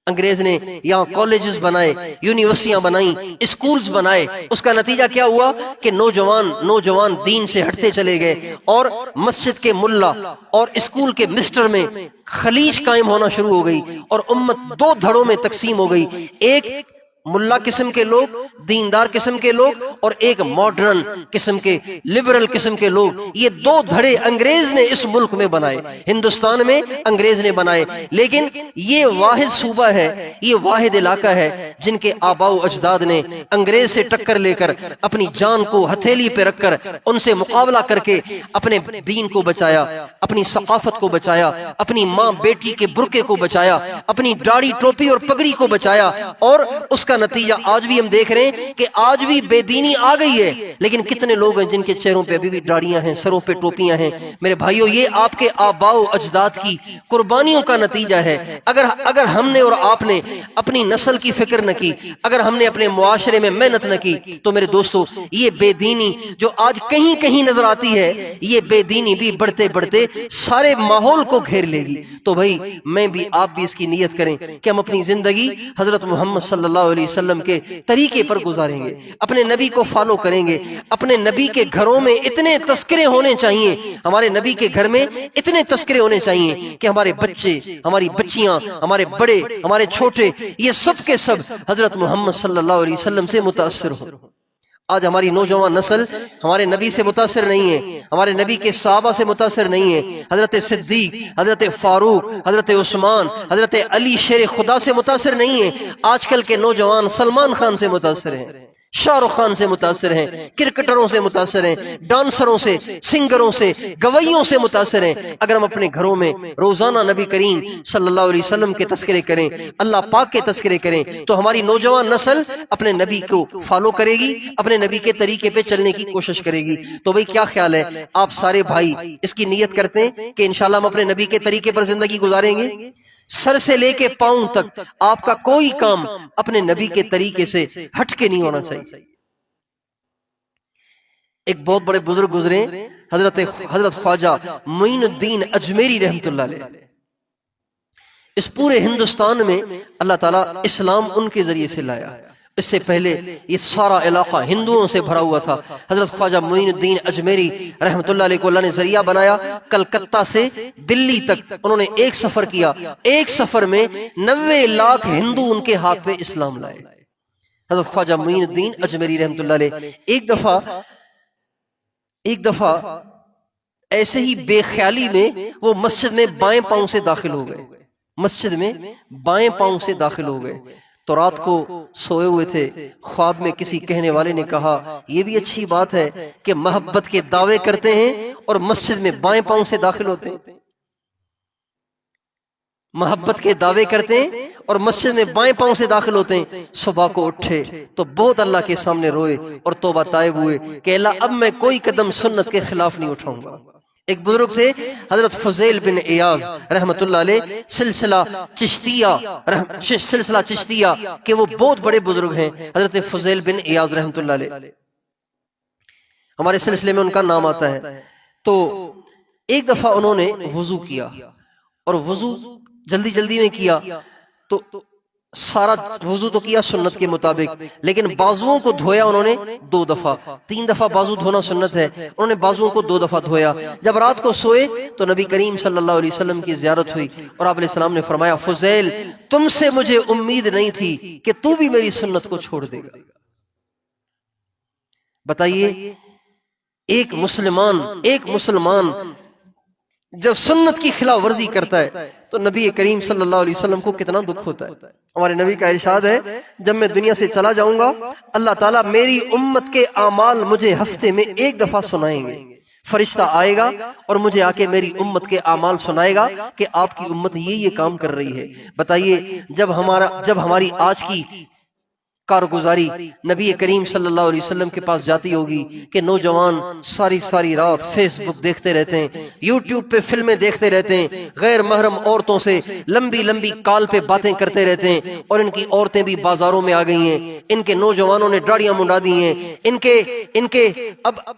Speaker 1: انگریز نے یہاں کالجز بنائے، یونیورسٹیاں بنائیں، اسکولز بنائے۔ اس کا نتیجہ کیا ہوا کہ نوجوان دین سے ہٹتے چلے گئے اور مسجد کے ملا اور اسکول کے مسٹر میں خلیج قائم ہونا شروع ہو گئی اور امت دو دھڑوں میں تقسیم ہو گئی، ایک ملا قسم کے لوگ، دیندار قسم کے لوگ، اور ایک ماڈرن قسم کے، لبرل قسم کے لوگ۔ یہ دو دھڑے انگریز نے اس ملک میں بنائے، ہندوستان میں انگریز نے بنائے۔ لیکن یہ واحد صوبہ ہے، یہ واحد علاقہ ہے جن کے آباء و اجداد نے انگریز سے ٹکر لے کر اپنی جان کو ہتھیلی پہ رکھ کر ان سے مقابلہ کر کے اپنے دین کو بچایا، اپنی ثقافت کو بچایا، اپنی ماں بیٹی کے برقعے کو بچایا، اپنی داڑھی ٹوپی اور پگڑی کو بچایا۔ اور اس کا نتیجہ آج بھی ہم دیکھ رہے ہیں کہ آج بھی بے دینی آ گئی ہے، لیکن کتنے لوگ ہیں جن کے چہروں پہ ابھی بھی داڑیاں ہیں، سروں پہ ٹوپیاں ہیں۔ میرے بھائیو، یہ آپ کے آباء و اجداد کی قربانیوں کا نتیجہ ہے۔ اگر ہم نے اور آپ نے اپنی نسل کی فکر نہ کی، اگر ہم نے اپنے معاشرے میں محنت نہ کی، تو میرے دوستو یہ بے دینی جو آج کہیں کہیں نظر آتی ہے، یہ بے دینی بھی بڑھتے بڑھتے سارے ماحول کو گھیر لے گی۔ تو بھائی میں بھی آپ بھی اس کی نیت کریں کہ ہم اپنی زندگی حضرت محمد صلی اللہ علیہ وسلم کے طریقے پر گزاریں گے، اپنے نبی کو فالو کریں گے۔ اپنے نبی کے گھروں میں اتنے تذکرے ہونے چاہیے، ہمارے نبی کے گھر میں اتنے تذکرے ہونے چاہیے کہ ہمارے بچے، ہماری بچیاں، ہمارے بڑے، ہمارے چھوٹے، یہ سب کے سب حضرت محمد صلی اللہ علیہ وسلم سے متاثر ہو۔ آج ہماری نوجوان نسل ہمارے نبی سے متاثر نہیں ہے، ہمارے نبی کے صحابہ سے متاثر نہیں ہے، حضرت صدیق، حضرت فاروق، حضرت عثمان، حضرت علی شیر خدا سے متاثر نہیں ہے۔ آج کل کے نوجوان سلمان خان سے متاثر ہیں، شاہ رخ خان سے متاثر ہیں، کرکٹروں سے متاثر ہیں، ڈانسروں سے، سنگروں سے، گویوں سے متاثر ہیں۔ اگر ہم اپنے گھروں میں روزانہ نبی کریم صلی اللہ علیہ وسلم کے تذکرے کریں، اللہ پاک کے تذکرے کریں، تو ہماری نوجوان نسل اپنے نبی کو فالو کرے گی، اپنے نبی کے طریقے پہ چلنے کی کوشش کرے گی۔ تو بھئی کیا خیال ہے، آپ سارے بھائی اس کی نیت کرتے ہیں کہ انشاءاللہ ہم اپنے نبی کے طریقے پر زندگی گزاریں گے؟ سر سے لے کے پاؤں تک آپ کا کوئی کام اپنے نبی کے طریقے سے ہٹ کے نہیں ہونا چاہیے۔ ایک بہت بڑے بزرگ گزرے، حضرت خواجہ معین الدین اجمیری رحمۃ اللہ علیہ۔ اس پورے ہندوستان میں اللہ تعالیٰ اسلام ان کے ذریعے سے لایا۔ اس سے پہلے یہ سارا علاقہ ہندوؤں سے بھرا ہوا تھا۔ حضرت خواجہ معین الدین اجمیری رحمۃ اللہ علیہ کو اللہ نے ذریعہ بنایا، کلکتہ سے دلی تک انہوں نے ایک سفر کیا، ایک سفر میں 90 لاکھ ہندو ان کے ہاتھ پہ اسلام لائے۔ حضرت خواجہ معین الدین اجمیری رحمۃ اللہ علیہ ایک دفعہ ایسے ہی بے خیالی میں وہ مسجد میں بائیں پاؤں سے داخل ہو گئے، مسجد میں بائیں پاؤں سے داخل ہو گئے۔ تو رات کو سوئے ہوئے تھے، خواب میں کسی کہنے والے نے کہا یہ بھی اچھی بات ہے کہ محبت کے دعوے کرتے ہیں اور مسجد میں بائیں پاؤں سے داخل ہوتے ہیں، محبت کے دعوے کرتے ہیں اور مسجد میں بائیں پاؤں سے داخل ہوتے ہیں۔ صبح کو اٹھے تو بہت اللہ کے سامنے روئے اور توبہ طائب ہوئے کہ اللہ اب میں کوئی قدم سنت کے خلاف نہیں اٹھاؤں گا۔ ایک بزرگ تھے حضرت فضیل بن ایاز رحمۃ اللہ علیہ، سلسلہ چشتیہ کہ وہ بہت بڑے بزرگ ہیں، حضرت فضیل بن ایاز رحمۃ اللہ علیہ، ہمارے سلسلے میں ان کا نام آتا ہے۔ تو ایک دفعہ انہوں نے وضو کیا اور وضو جلدی میں کیا، تو سارا وضو تو کیا سنت کے مطابق، لیکن بازوؤں کو دھویا انہوں نے 2 دفعہ، 3 دفعہ بازو دھونا سنت ہے، انہوں نے بازوؤں کو 2 دفعہ دھویا۔ جب رات کو سوئے تو نبی کریم صلی اللہ علیہ وسلم کی زیارت ہوئی اور آپ علیہ السلام نے فرمایا فضیل تم سے مجھے امید نہیں تھی کہ تو بھی میری سنت کو چھوڑ دے گا۔ بتائیے ایک مسلمان جب سنت کی خلاف ورزی کرتا ہے تو نبی کریم صلی اللہ علیہ وسلم کو کتنا دکھ ہوتا ہے۔ ہمارے نبی کا ارشاد ہے جب میں دنیا سے چلا جاؤں گا اللہ تعالیٰ میری امت کے اعمال مجھے ہفتے میں ایک دفعہ سنائیں گے، فرشتہ آئے گا اور مجھے آ کے میری امت کے اعمال سنائے گا کہ آپ کی امت یہ کام کر رہی ہے۔ بتائیے جب ہماری آج کی کارگزاری نبی کریم صلی اللہ علیہ وسلم کے پاس جاتی ہوگی کہ نوجوان ساری رات فیس بک دیکھتے رہتے ہیں، یوٹیوب پہ فلمیں دیکھتے رہتے ہیں، غیر محرم عورتوں سے لمبی کال پہ باتیں کرتے رہتے ہیں، اور ان کی عورتیں بھی بازاروں میں آ گئی ہیں، ان کے نوجوانوں نے داڑیاں منڈا دی ہیں،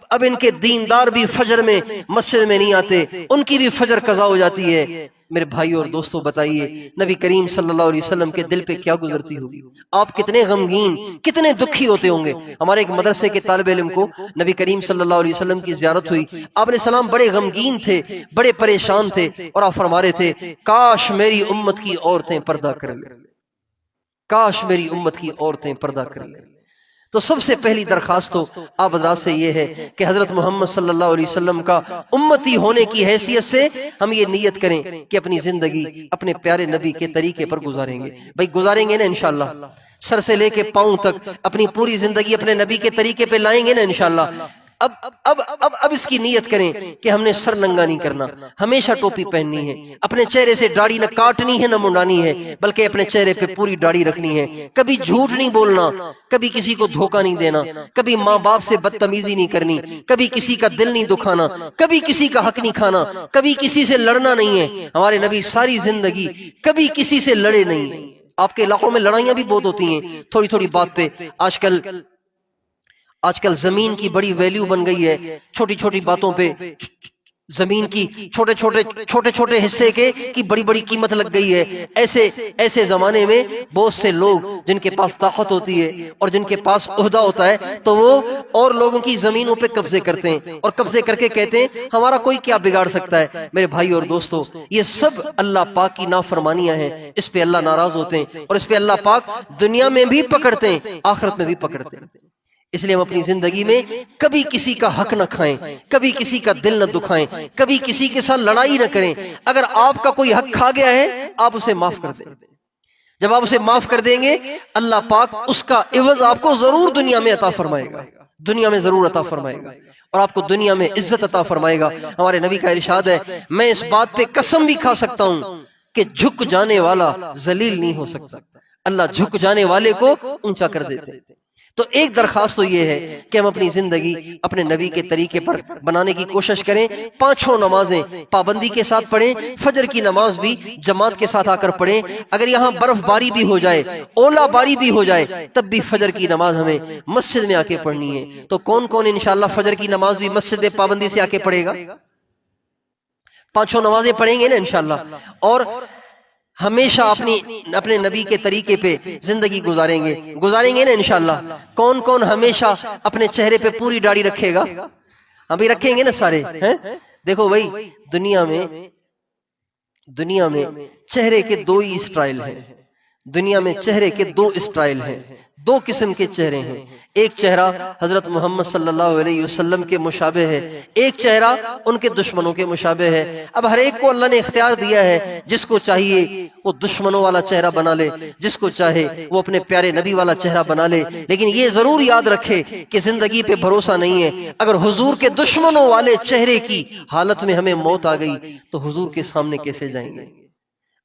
Speaker 1: اب ان کے دیندار بھی فجر میں مسجد میں نہیں آتے، ان کی بھی فجر قضا ہو جاتی ہے۔ میرے بھائی اور دوستو بتائیے نبی کریم صلی اللہ علیہ وسلم کے دل پہ کیا گزرتی ہوگی؟ آپ کتنے غمگین کتنے دکھی ہوتے ہوں گے۔ ہمارے ایک مدرسے کے طالب علم کو نبی کریم صلی اللہ علیہ وسلم کی زیارت ہوئی، آپ علیہ السلام بڑے غمگین تھے، بڑے پریشان تھے، اور آپ فرما رہے تھے کاش میری امت کی عورتیں پردہ کر لیں، کاش میری امت کی عورتیں پردہ کر لیں۔ تو سب سے پہلی درخواست تو آپ حضرات سے یہ ہے کہ حضرت محمد صلی اللہ علیہ وسلم کا امتی ہونے کی حیثیت سے ہم یہ نیت کریں کہ اپنی زندگی اپنے پیارے نبی کے طریقے پر گزاریں گے۔ بھائی گزاریں گے نا انشاءاللہ، سر سے لے کے پاؤں تک اپنی پوری زندگی اپنے نبی کے طریقے پہ لائیں گے نا انشاءاللہ۔ اب اس کی نیت کریں کہ ہم نے سر ننگا نہیں کرنا، ہمیشہ ٹوپی پہننی ہے، اپنے چہرے سے داڑھی نہ کاٹنی ہے نہ منڈانی ہے، بلکہ اپنے چہرے پہ پوری داڑھی رکھنی ہے، کبھی جھوٹ نہیں بولنا، کبھی کسی کو دھوکہ نہیں دینا، کبھی ماں باپ سے بدتمیزی نہیں کرنی، کبھی کسی کا دل نہیں دکھانا، کبھی کسی کا حق نہیں کھانا، کبھی کسی سے لڑنا نہیں ہے۔ ہمارے نبی ساری زندگی کبھی کسی سے لڑے نہیں ہیں۔ آپ کے علاقوں میں لڑائیاں بھی بہت ہوتی ہیں تھوڑی بات پہ، آج کل زمین کی بڑی ویلیو بن گئی ہے، چھوٹی باتوں پہ زمین کی چھوٹے حصے کی بڑی قیمت لگ گئی ہے۔ ایسے زمانے میں بہت سے لوگ جن کے پاس طاقت ہوتی ہے اور جن کے پاس عہدہ ہوتا ہے تو وہ اور لوگوں کی زمینوں پہ قبضے کرتے ہیں، اور قبضے کر کے کہتے ہیں ہمارا کوئی کیا بگاڑ سکتا ہے۔ میرے بھائی اور دوستو یہ سب اللہ پاک کی نافرمانیاں ہیں، اس پہ اللہ ناراض ہوتے ہیں، اور اس پہ اللہ پاک دنیا میں بھی پکڑتے ہیں، آخرت میں بھی پکڑتے ہیں۔ اس لیے ہم اپنی زندگی میں کبھی کسی کا حق نہ کھائیں، کبھی کسی کا دل نہ دکھائیں، کبھی کسی کے ساتھ لڑائی نہ کریں۔ اگر آپ کا کوئی حق کھا گیا ہے آپ اسے معاف کر دیں، جب آپ اسے معاف کر دیں گے اللہ پاک اس کا عوض آپ کو ضرور دنیا میں عطا فرمائے گا، دنیا میں ضرور عطا فرمائے گا، اور آپ کو دنیا میں عزت عطا فرمائے گا۔ ہمارے نبی کا ارشاد ہے میں اس بات پہ قسم بھی کھا سکتا ہوں کہ جھک جانے والا ذلیل نہیں ہو سکتا، اللہ جھک جانے والے کو اونچا کر دیتے۔ تو ایک درخواست تو یہ ہے کہ ہم اپنی زندگی اپنے نبی کے طریقے پر بنانے کی کوشش کریں، پانچوں نمازیں پابندی کے ساتھ پڑھیں، فجر کی نماز بھی جماعت کے ساتھ آ کر پڑھیں، اگر یہاں برف باری بھی ہو جائے، اولا باری بھی ہو جائے، تب بھی فجر کی نماز ہمیں مسجد میں آ کے پڑھنی ہے۔ تو کون انشاءاللہ فجر کی نماز بھی مسجد میں پابندی سے آ کے پڑھے گا؟ پانچوں نمازیں پڑھیں گے نا انشاءاللہ، اور ہمیشہ اپنے نبی کے طریقے پہ زندگی گزاریں گے نا انشاءاللہ۔ کون ہمیشہ اپنے چہرے پہ پوری داڑھی رکھے گا؟ ہم بھی رکھیں گے نا سارے ہیں؟ دیکھو بھائی دنیا میں چہرے کے دو ہی اسٹائل ہیں، دنیا میں چہرے کے دو اسٹائل ہیں، دو قسم کے چہرے ہیں۔ ایک چہرہ حضرت محمد صلی اللہ علیہ وسلم کے مشابہ ہے، ایک چہرہ ان کے دشمنوں کے مشابہ ہے۔ اب ہر ایک کو اللہ نے اختیار دیا ہے، جس کو چاہیے وہ دشمنوں والا چہرہ بنا لے، جس کو چاہے وہ اپنے پیارے نبی والا چہرہ بنا لے، لیکن یہ ضرور یاد رکھے کہ زندگی پہ بھروسہ نہیں ہے۔ اگر حضور کے دشمنوں والے چہرے کی حالت میں ہمیں موت آ گئی تو حضور کے سامنے کیسے جائیں گے؟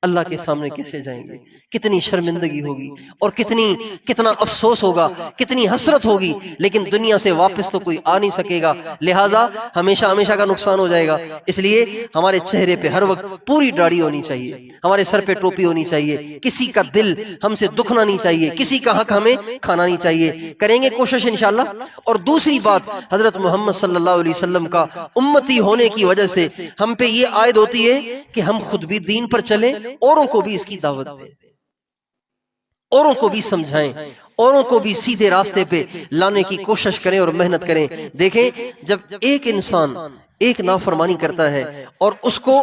Speaker 1: اللہ کے سامنے کیسے جائیں گے؟ کتنی شرمندگی ہوگی اور کتنا افسوس ہوگا، کتنی حسرت ہوگی، لیکن دنیا سے واپس تو کوئی آ نہیں سکے گا، لہٰذا ہمیشہ کا نقصان ہو جائے گا۔ اس لیے ہمارے چہرے پہ ہر وقت پوری داڑھی ہونی چاہیے، ہمارے سر پہ ٹوپی ہونی چاہیے، کسی کا دل ہم سے دکھنا نہیں چاہیے، کسی کا حق ہمیں کھانا نہیں چاہیے۔ کریں گے کوشش انشاءاللہ۔ اور دوسری بات، حضرت محمد صلی اللہ علیہ وسلم کا امتی ہونے کی وجہ سے ہم پہ یہ عائد ہوتی ہے کہ ہم خود بھی دین پر چلیں، اوروں کو بھی اس کی دعوت دیں، اوروں کو بھی سمجھائیں، اوروں کو بھی سیدھے راستے پہ لانے کی کوشش کریں اور محنت کریں۔ دیکھیں جب ایک انسان ایک نافرمانی کرتا ہے اور اس کو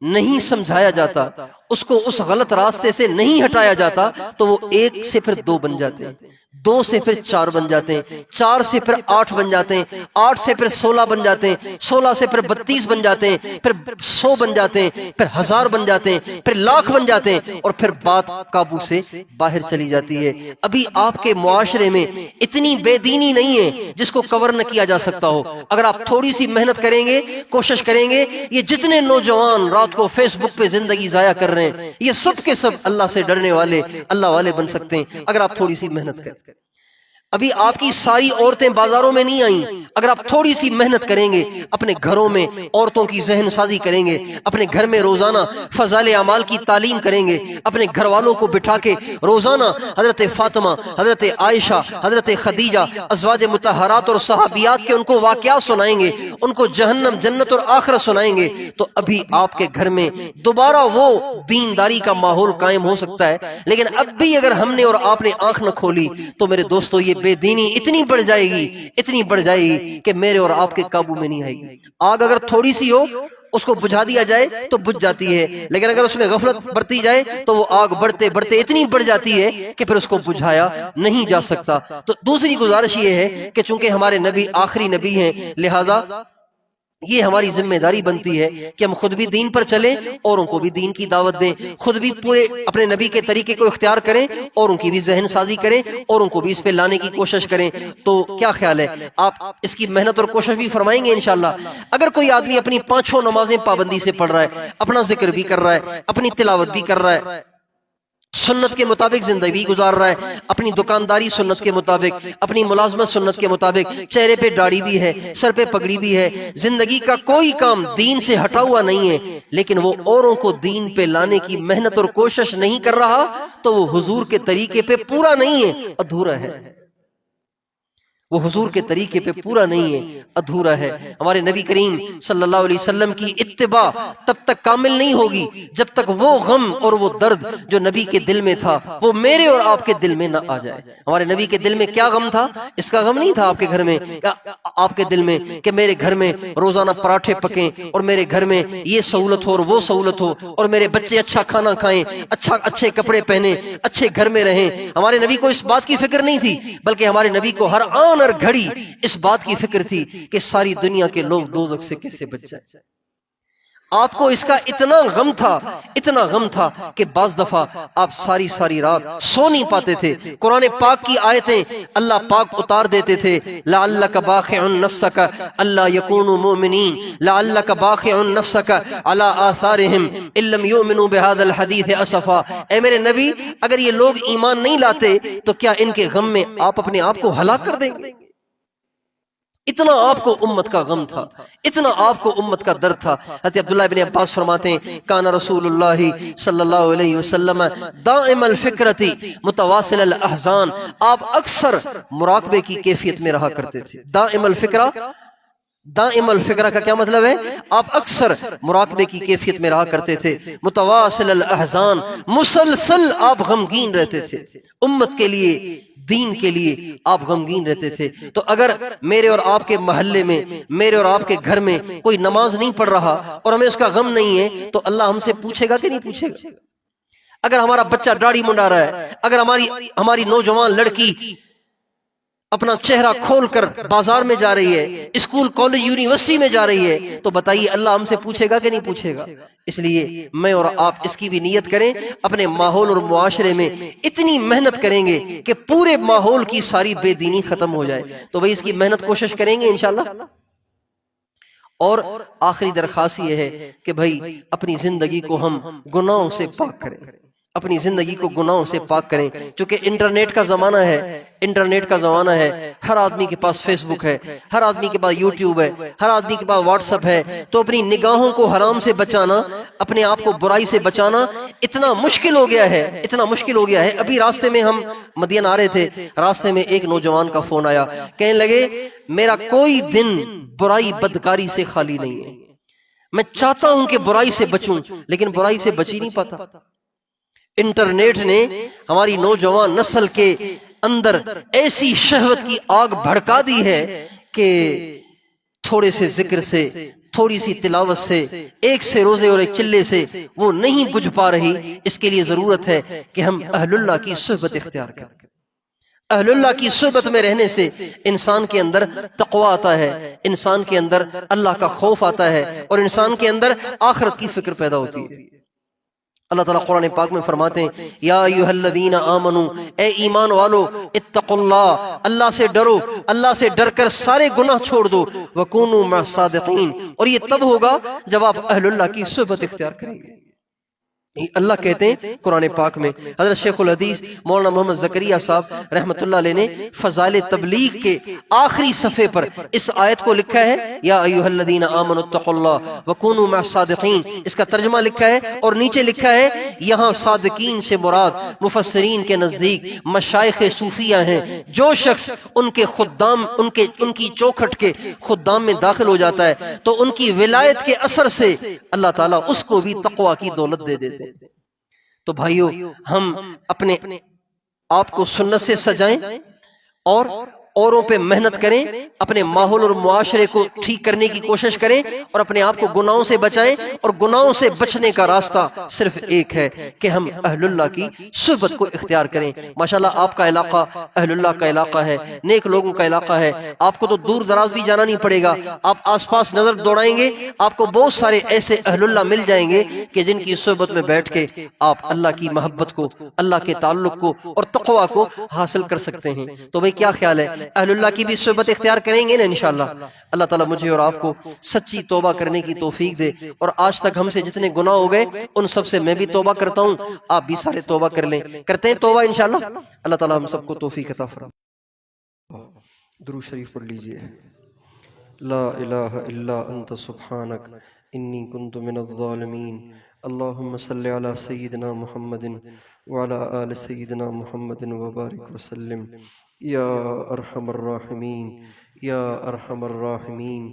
Speaker 1: نہیں سمجھایا جاتا، اس کو اس غلط راستے سے نہیں ہٹایا جاتا تو وہ 1 سے پھر 2 بن جاتے ہیں، 2 سے پھر 4 بن جاتے ہیں، 4 سے پھر 8 بن جاتے ہیں، 8 سے پھر 16 بن جاتے ہیں، 16 سے پھر 32 بن جاتے ہیں، پھر 100 بن جاتے ہیں، پھر 1000 بن جاتے ہیں، پھر لاکھ بن جاتے ہیں، اور پھر بات قابو سے باہر چلی جاتی ہے۔ ابھی آپ کے معاشرے میں اتنی بے دینی نہیں ہے جس کو کور نہ کیا جا سکتا ہو۔ اگر آپ تھوڑی سی محنت کریں گے، کوشش کریں گے، یہ جتنے نوجوان رات کو فیس بک پہ زندگی ضائع کر رہے ہیں، یہ سب کے سب اللہ سے ڈرنے والے، اللہ والے بن سکتے ہیں اگر آپ تھوڑی سی محنت کریں۔ ابھی آپ کی ساری عورتیں بازاروں میں نہیں آئیں، اگر آپ تھوڑی سی محنت کریں گے، اپنے گھروں میں عورتوں کی ذہن سازی کریں گے، اپنے گھر میں روزانہ فضائل اعمال کی تعلیم کریں گے، اپنے گھر والوں کو بٹھا کے روزانہ حضرت فاطمہ، حضرت عائشہ، حضرت خدیجہ، ازواج مطہرات اور صحابیات کے ان کو واقعات سنائیں گے، ان کو جہنم، جنت اور آخرت سنائیں گے، تو ابھی آپ کے گھر میں دوبارہ وہ دینداری کا ماحول قائم ہو سکتا ہے۔ لیکن اب بھی اگر ہم نے اور آپ نے آنکھ نہ کھولی تو میرے دوستو یہ بے دینی اتنی بڑھ جائے گی، اتنی بڑھ جائے گی کہ میرے اور آپ کے قابو میں نہیں آئے گی۔ آگ اگر تھوڑی سی ہو اس کو بجھا دیا جائے تو بجھ جاتی ہے، لیکن اگر اس میں غفلت برتی جائے تو وہ آگ بڑھتے بڑھتے اتنی بڑھ جاتی ہے کہ پھر اس کو بجھایا نہیں جا سکتا۔ تو دوسری گزارش یہ ہے کہ چونکہ ہمارے نبی آخری نبی ہیں، لہٰذا یہ ہماری ذمہ داری بنتی ہے کہ ہم خود بھی دین پر چلیں، اوروں کو بھی دین کی دعوت دیں، خود بھی پورے اپنے نبی کے طریقے کو اختیار کریں، اوروں کی بھی ذہن سازی کریں، اوروں کو بھی اس پہ لانے کی کوشش کریں۔ تو کیا خیال ہے، آپ اس کی محنت اور کوشش بھی فرمائیں گے انشاءاللہ؟ اگر کوئی آدمی اپنی 5 نمازیں پابندی سے پڑھ رہا ہے، اپنا ذکر بھی کر رہا ہے، اپنی تلاوت بھی کر رہا ہے، سنت کے مطابق زندگی گزار رہا ہے، اپنی دکانداری سنت کے مطابق، اپنی ملازمت سنت کے مطابق، چہرے پہ داڑھی بھی ہے، سر پہ پگڑی بھی ہے، زندگی کا کوئی کام دین سے ہٹا ہوا نہیں ہے، لیکن وہ اوروں کو دین پہ لانے کی محنت اور کوشش نہیں کر رہا، تو وہ حضور کے طریقے پہ پورا نہیں ہے، ادھورا ہے۔ وہ حضور کے طریقے پہ پورا نہیں ہے، ادھورا ہے۔ ہمارے نبی کریم صلی اللہ علیہ وسلم کی اتباع تب تک کامل نہیں ہوگی جب تک وہ غم اور وہ درد جو نبی کے دل میں تھا وہ میرے اور آپ کے دل میں نہ آ جائے۔ ہمارے نبی کے دل میں کیا غم تھا؟ اس کا غم نہیں تھا آپ کے گھر میں، آپ کے دل میں کہ میرے گھر میں روزانہ پراٹھے پکیں، اور میرے گھر میں یہ سہولت ہو اور وہ سہولت ہو، اور میرے بچے اچھا کھانا کھائیں، اچھے کپڑے پہنیں، اچھے گھر میں رہیں۔ ہمارے نبی کو اس بات کی فکر نہیں تھی، بلکہ ہمارے نبی کو ہر آن اور گھڑی اس بات کی فکر تھی کہ ساری دنیا کے لوگ دوزخ سے کیسے بچ جائیں۔ آپ کو اس کا اتنا غم تھا کہ بعض دفعہ آپ ساری رات سو نہیں پاتے تھے۔ قرآن پاک کی آیتیں اللہ پاک اتار دیتے تھے، لعلک باخع نفسک الا یکونوا مؤمنین، لعلک باخع نفسک علی آثارہم ان لم یؤمنوا بہذا الحدیث اسفا۔ اے میرے نبی، اگر یہ لوگ ایمان نہیں لاتے تو کیا ان کے غم میں آپ اپنے آپ کو ہلاک کر دیں گے؟ اتنا آپ کو امت کا غم تھا، اتنا آپ کو امت کا درد تھا۔ حضرت عبداللہ ابن عباس فرماتے ہیں، کان رسول اللہ صلی اللہ علیہ وسلم دائم الفکرۃ متواصل الاحزان، آپ اکثر مراقبے کی کیفیت میں رہا کرتے تھے۔ دائم الفکرہ کا کیا مطلب ہے؟ آپ اکثر مراقبے کی کیفیت میں رہا کرتے تھے، متواصل الاحزان، مسلسل آپ غمگین رہتے تھے، امت کے لیے، دین کے لیے آپ غمگین رہتے تھے۔ تو اگر میرے اور آپ کے محلے میں، میرے اور آپ کے گھر میں کوئی نماز نہیں پڑھ رہا اور ہمیں اس کا غم نہیں ہے تو اللہ ہم سے پوچھے گا کہ نہیں پوچھے گا؟ اگر ہمارا بچہ داڑھی منڈا رہا ہے، اگر ہماری نوجوان لڑکی اپنا چہرہ کھول کر بازار میں جا رہی ہے، اسکول کالج یونیورسٹی میں جا رہی ہے، تو بتائیے اللہ ہم سے پوچھے گا کہ نہیں پوچھے گا؟ اس لیے میں اور آپ اس کی بھی نیت کریں، اپنے ماحول اور معاشرے میں اتنی محنت کریں گے کہ پورے ماحول کی ساری بے دینی ختم ہو جائے۔ تو وہی اس کی محنت کوشش کریں گے انشاءاللہ۔ اور آخری درخواست یہ ہے کہ بھائی اپنی زندگی کو ہم گناہوں سے پاک کریں، اپنی زندگی کو گناہوں سے پاک کریں۔ چونکہ انٹرنیٹ کا زمانہ ہے، ہر آدمی کے پاس فیس بک ہے، ہر آدمی کے پاس یوٹیوب ہے، ہر آدمی کے پاس واٹس ایپ ہے، تو اپنی نگاہوں کو حرام سے بچانا، اپنے آپ کو برائی سے بچانا اتنا مشکل ہو گیا ہے۔ ابھی راستے میں ہم مدین آ رہے تھے، راستے میں ایک نوجوان کا فون آیا، کہنے لگے میرا کوئی دن برائی بدکاری سے خالی نہیں ہے، میں چاہتا ہوں کہ برائی سے بچوں لیکن برائی سے بچ ہی نہیں پاتا۔ انٹرنیٹ نے ہماری نوجوان نسل کے اندر ایسی شہوت کی آگ بھڑکا دی ہے کہ تھوڑے سے ذکر سے، تھوڑی سی تلاوت سے، ایک سے روزے اور ایک چلے سے وہ نہیں بجھ پا رہی۔ اس کے لیے ضرورت ہے کہ ہم اہل اللہ کی صحبت اختیار کریں۔ اہل اللہ کی صحبت میں رہنے سے انسان کے اندر تقویٰ آتا ہے، انسان کے اندر اللہ کا خوف آتا ہے، اور انسان کے اندر آخرت کی فکر پیدا ہوتی ہے۔ اللہ تعالیٰ قرآن پاک میں فرماتے ہیں یا ایھا الذین آمنو، اے ایمان والو، اتقوا اللہ، اللہ سے ڈرو، اللہ سے ڈر کر سارے گناہ چھوڑ دو، وکونوا مع الصادقین، اور یہ تب ہوگا جب آپ اہل اللہ کی صحبت اختیار کریں گے۔ اللہ کہتے ہیں قرآن پاک میں، حضرت شیخ الحدیث مولانا محمد زکریا صاحب رحمۃ اللہ علیہ نے فضائل تبلیغ کے آخری صفحے پر اس آیت کو لکھا ہے، یا ایھا الذین آمنوا اتقوا اللہ وکونوا مع الصادقین۔ اس کا ترجمہ لکھا ہے اور نیچے لکھا ہے یہاں صادقین سے مراد مفسرین کے نزدیک مشائخ صوفیہ ہیں۔ جو شخص ان کے خدام، ان کی چوکھٹ کے خدام میں داخل ہو جاتا ہے تو ان کی ولایت کے اثر سے اللہ تعالیٰ اس کو بھی تقویٰ کی دولت دے دیتے۔ تو بھائیو، ہم اپنے آپ کو سنت سے سجائیں اور اوروں پہ محنت کریں، اپنے ماحول اور معاشرے کو ٹھیک کرنے کی کوشش کریں، اور اپنے آپ کو گناہوں سے بچائیں۔ اور گناہوں سے بچنے کا راستہ صرف ایک ہے کہ ہم اہل اللہ کی صحبت کو اختیار کریں۔ ماشاءاللہ آپ کا علاقہ اہل اللہ کا علاقہ ہے، نیک لوگوں کا علاقہ ہے، آپ کو تو دور دراز بھی جانا نہیں پڑے گا۔ آپ آس پاس نظر دوڑائیں گے، آپ کو بہت سارے ایسے اہل اللہ مل جائیں گے کہ جن کی صحبت میں بیٹھ کے آپ اللہ کی محبت کو، اللہ کے تعلق کو اور تقویٰ کو حاصل کر سکتے ہیں۔ تو بھئی کیا خیال ہے، اہل اللہ کی بھی صحبت اختیار کریں گے نا انشاءاللہ؟ اللہ تعالیٰ مجھے اور آپ کو سچی توبہ کرنے کی توفیق دے، اور آج تک ہم سے جتنے گناہ ہو گئے ان سب سے میں بھی توبہ کرتا ہوں، آپ بھی سارے توبہ کر لیں۔ کرتے ہیں توبہ انشاءاللہ؟ اللہ تعالیٰ ہم سب کو توفیق عطا فرمائے۔ درود شریف پڑھ لیجئے۔ لا الہ الا انت سبحانک انی کنت من الظالمین، اللہم صلی علی سیدنا محمد وعلی آل سیدنا محمد وبارک وسلم، یا ارحم الراحمین، یا ارحم الراحمین،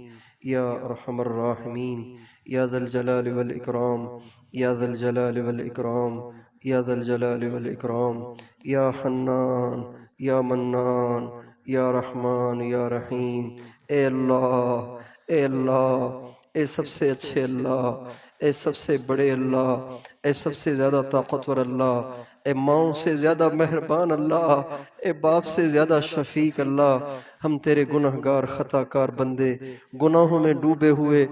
Speaker 1: یا ارحم الراحمین، یا ذا الجلال والاکرام، یا ذا الجلال والاکرام، یا ذا الجلال والاکرام، یا حنان، یا منان، یا رحمان، یا رحیم۔ اے اللہ، اے اللہ، اے سب سے اچھے اللہ، اے سب سے بڑے اللہ، اے سب سے زیادہ طاقتور اللہ، اے ماؤں سے زیادہ مہربان اللہ، اے باپ سے زیادہ شفیق اللہ، ہم تیرے گناہگار خطا کار بندے گناہوں میں ڈوبے ہوئے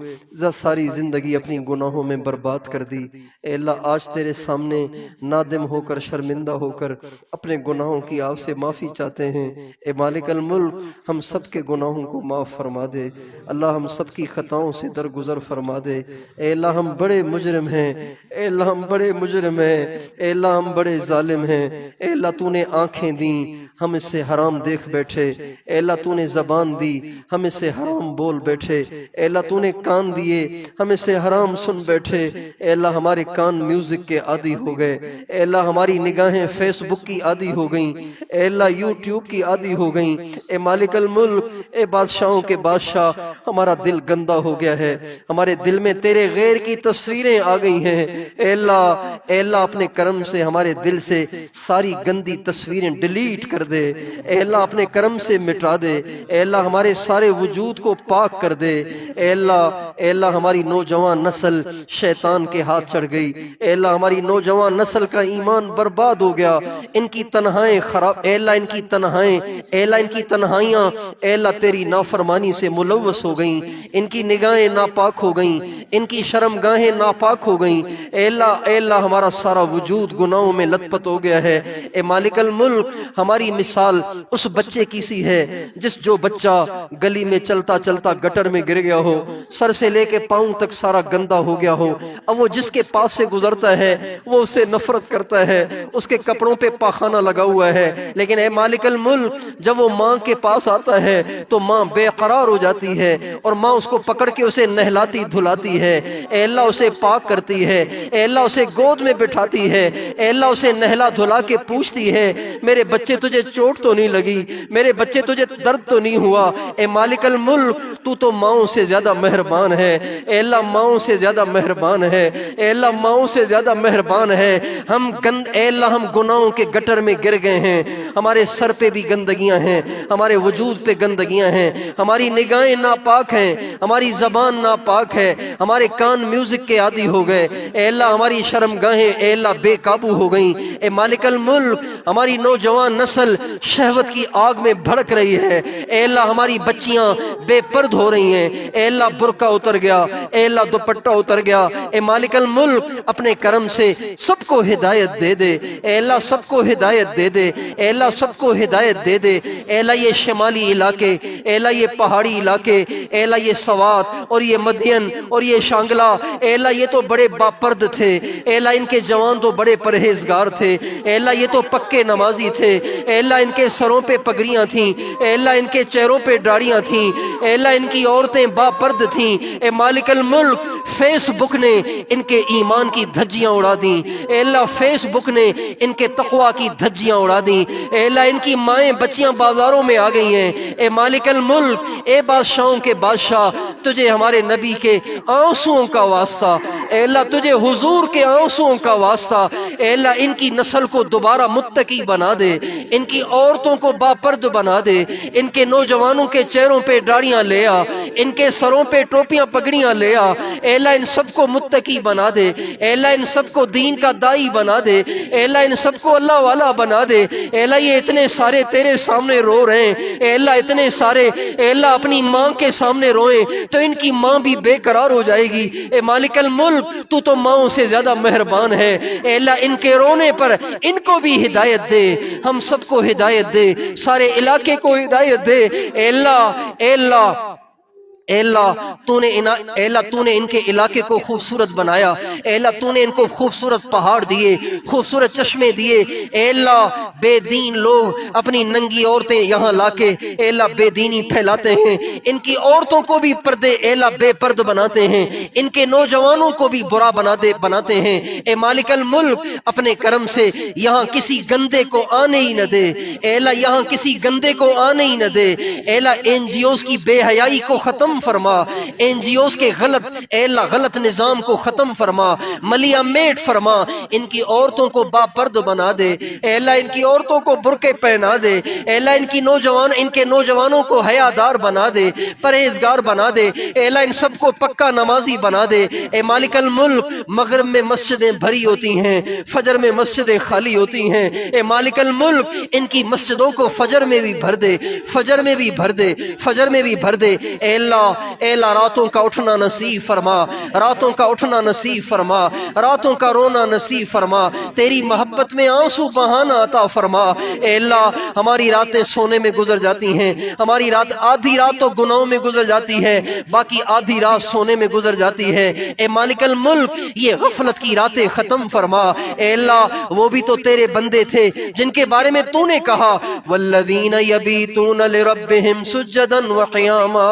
Speaker 1: ساری زندگی اپنی گناہوں میں برباد کر دی۔ اے اللہ، آج تیرے سامنے نادم ہو کر، شرمندہ ہو کر اپنے گناہوں کی آپ سے معافی چاہتے ہیں۔ اے مالک الملک، ہم سب کے گناہوں کو معاف فرما دے۔ اللہ، ہم سب کی خطاؤں سے درگزر فرما دے۔ اے اللہ، ہم بڑے مجرم ہیں، اے اللہ ہم بڑے مجرم ہیں، اے اللہ ہم بڑے ظالم ہیں۔ اے اللہ، تو نے آنکھیں دیں، ہم اس سے حرام دیکھ بیٹھے۔ اے اللہ، تو نے زبان دی، ہم اس سے حرام بول بیٹھے۔ اے اللہ، تو نے کان دیے، ہم اس سے حرام سن بیٹھے۔ اے اللہ، ہمارے کان میوزک کے عادی ہو گئے۔ اے اللہ، ہماری نگاہیں فیس بک کی عادی ہو گئیں۔ اے اللہ، یوٹیوب کی عادی ہو گئیں۔ اے مالک الملک، اے بادشاہوں کے بادشاہ، ہمارا دل گندا ہو گیا ہے، ہمارے دل میں تیرے غیر کی تصویریں آ گئی ہیں۔ اے اللہ اپنے کرم سے ہمارے دل سے ساری گندی تصویریں ڈیلیٹ کر دے۔ اے اللہ، اپنے کرم سے مٹا دے۔ اے اللہ، ہمارے سارے وجود کو پاک کر دے۔ اے اللہ ہماری نوجوان نسل شیطان کے ہاتھ چڑھ گئی۔ اے اللہ، ہماری نوجوان نسل کا ایمان برباد ہو گیا، ان کی تنہائیں خراب۔ اے اللہ، ان کی تنہائیں، اے اللہ ان کی تنہائیاں، اے اللہ تیری نافرمانی سے ملوث ہو گئیں، ان کی نگاہیں ناپاک ہو گئیں، ان کی شرم گاہیں ناپاک ہو گئیں۔ اے اللہ ہمارا سارا وجود گناہوں میں لت پت ہو گیا ہے۔ اے مالک الملک، ہماری مثال اس بچے کی سی ہے جو بچہ گلی میں چلتا چلتا گٹر میں گر گیا ہو، سر سے لے کے پاؤں تک سارا گندا ہو گیا ہو، اب وہ جس کے پاس سے گزرتا ہے وہ اسے نفرت کرتا ہے، اس کے کپڑوں پہ پاخانہ لگا ہوا ہے۔ لیکن اے مالک الملک، جب وہ ماں کے پاس آتا ہے تو ماں بے قرار ہو جاتی ہے، اور ماں اس کو پکڑ کے اسے نہلاتی دھلاتی ہے۔ اے اللہ، اسے پاک کرتی ہے۔ اے اللہ، اسے گود میں بٹھاتی ہے۔ اے اللہ، اسے نہلا دھلا کے پوچھتی ہے، میرے بچے تجھے چوٹ تو نہیں لگی؟ میرے بچے تجھے درد تو نہیں ہوا؟ اے مالک الملک، تو ماؤں سے زیادہ مہربان مہربان ہے، اے اللہ ماؤں سے زیادہ مہربان ہے، اے اللہ ماؤں سے زیادہ مہربان ہے۔ اے اللہ ہم گناہوں کے گٹر میں گر گئے ہیں، ہمارے سر پہ بھی گندگیاں ہیں، ہمارے وجود پہ گندگیاں ہیں، ہماری نگاہیں ناپاک ہیں، ہماری زبان ناپاک ہے، ہمارے کان میوزک کے عادی ہو گئے، اے اللہ ہماری شرمگاہیں اے اللہ بے قابو ہو گئیں، اے مالک الملک ہماری نوجوان نسل شہوت کی آگ میں بھڑک رہی ہے، اے اللہ ہماری بچیاں بے پرد ہو رہی ہیں، اے اللہ برقع اتر گیا، اے اللہ دوپٹہ اتر گیا، اے مالک الملک اپنے کرم سے سب کو ہدایت دے دے، اے اللہ سب کو ہدایت دے دے، اے اللہ سب کو ہدایت دے دے، اے اللہ یہ شمالی علاقے، اے اللہ یہ پہاڑی علاقے، اے اللہ یہ سوات اور یہ مدین اور یہ شانگلہ، اے اللہ یہ تو بڑے باپرد تھے، اے اللہ ان کے جوان تو بڑے پرہیزگار تھے، اے اللہ یہ تو پکے نمازی تھے، اے اللہ ان کے سروں پہ پگڑیاں تھیں، اے اللہ ان کے چہروں پہ داڑیاں تھیں، اے اللہ ان کی عورتیں باپرد تھیں، اے مالک الملک فیس بک نے ان کے ایمان کی دھجیاں اڑا دیں، اے اللہ فیس بک نے ان کے تقوی کی دھجیاں اڑا دیں، اے اللہ ان کی مائیں بچیاں بازاروں میں آ گئی ہیں، اے مالک الملک اے بادشاہوں کے بادشاہ تجھے ہمارے نبی کے آنسوؤں کا واسطہ، اے اللہ تجھے حضور کے آنسوؤں کا واسطہ، اے اللہ ان کی نسل کو دوبارہ متقی بنا دے، ان کی عورتوں کو باپرد بنا دے، ان کے نوجوانوں کے چہروں پہ داڑیاں لے آ، ان کے سروں پہ ٹوپیاں پگڑیاں لے آ، اے اللہ ان سب کو متقی بنا دے، اے اللہ ان سب کو دین کا دائی بنا دے، اے اللہ ان سب کو اللہ والا بنا دے، اے اللہ یہ اتنے سارے تیرے سامنے رو رہے ہیں، اے اللہ اتنے سارے اے اللہ اپنی ماں کے سامنے روئیں تو ان کی ماں بھی بے قرار ہو جائے گی، اے مالک الملک تو ماؤں سے زیادہ مہربان ہے، اے اللہ ان کے رونے پر ان کو بھی ہدایت دے، ہم سب کو ہدایت دے، سارے علاقے کو ہدایت دے، اے اللہ اے اللہ اے اللہ اے اللہ تو نے ان کے علاقے کو خوبصورت بنایا، اے اللہ تو نے ان کو خوبصورت پہاڑ دیے، خوبصورت چشمے دیے، اے اللہ بے دین لوگ اپنی ننگی عورتیں یہاں لا کے اے اللہ بے دینی پھیلاتے ہیں، ان کی عورتوں کو بھی پردے اے اللہ بے پرد بناتے ہیں، ان کے نوجوانوں کو بھی برا بناتے ہیں، اے مالک الملک اپنے کرم سے یہاں کسی گندے کو آنے ہی نہ دے، اے اللہ یہاں کسی گندے کو آنے ہی نہ دے، اے اللہ این جی اوز کی بے حیائی کو ختم فرما، این جی اوز کے اے اللہ غلط نظام کو ختم فرما، ملیا میٹ فرما، ان کی عورتوں کو باپرد بنا دے، اے اللہ ان کی عورتوں کو برقعے پہنا دے، اے اللہ ان کے نوجوانوں کو حیادار بنا دے، پرہیزگار بنا دے، اے اللہ ان سب کو پکا نمازی بنا دے، اے مالک الملک مغرب میں مسجدیں بھری ہوتی ہیں، فجر میں مسجدیں خالی ہوتی ہیں، اے مالک الملک ان کی مسجدوں کو فجر میں بھی بھر دے، فجر میں بھی بھر دے، فجر میں بھی بھر دے، اے اللہ راتوں کا اٹھنا نصیب فرما، راتوں کا اٹھنا نصیب فرما، راتوں کا رونا نصیب فرما، تیری محبت میں آنسو بہانا عطا فرما، اے اللہ ہماری راتیں سونے میں گزر جاتی ہیں، ہماری آدھی رات تو گناہوں میں گزر جاتی ہے، باقی آدھی رات سونے میں گزر جاتی ہے، اے مالک الملک یہ غفلت کی راتیں ختم فرما، اے اللہ وہ بھی تو تیرے بندے تھے جن کے بارے میں تو نے کہا والذین یبیتون لربہم سجدا وقیاما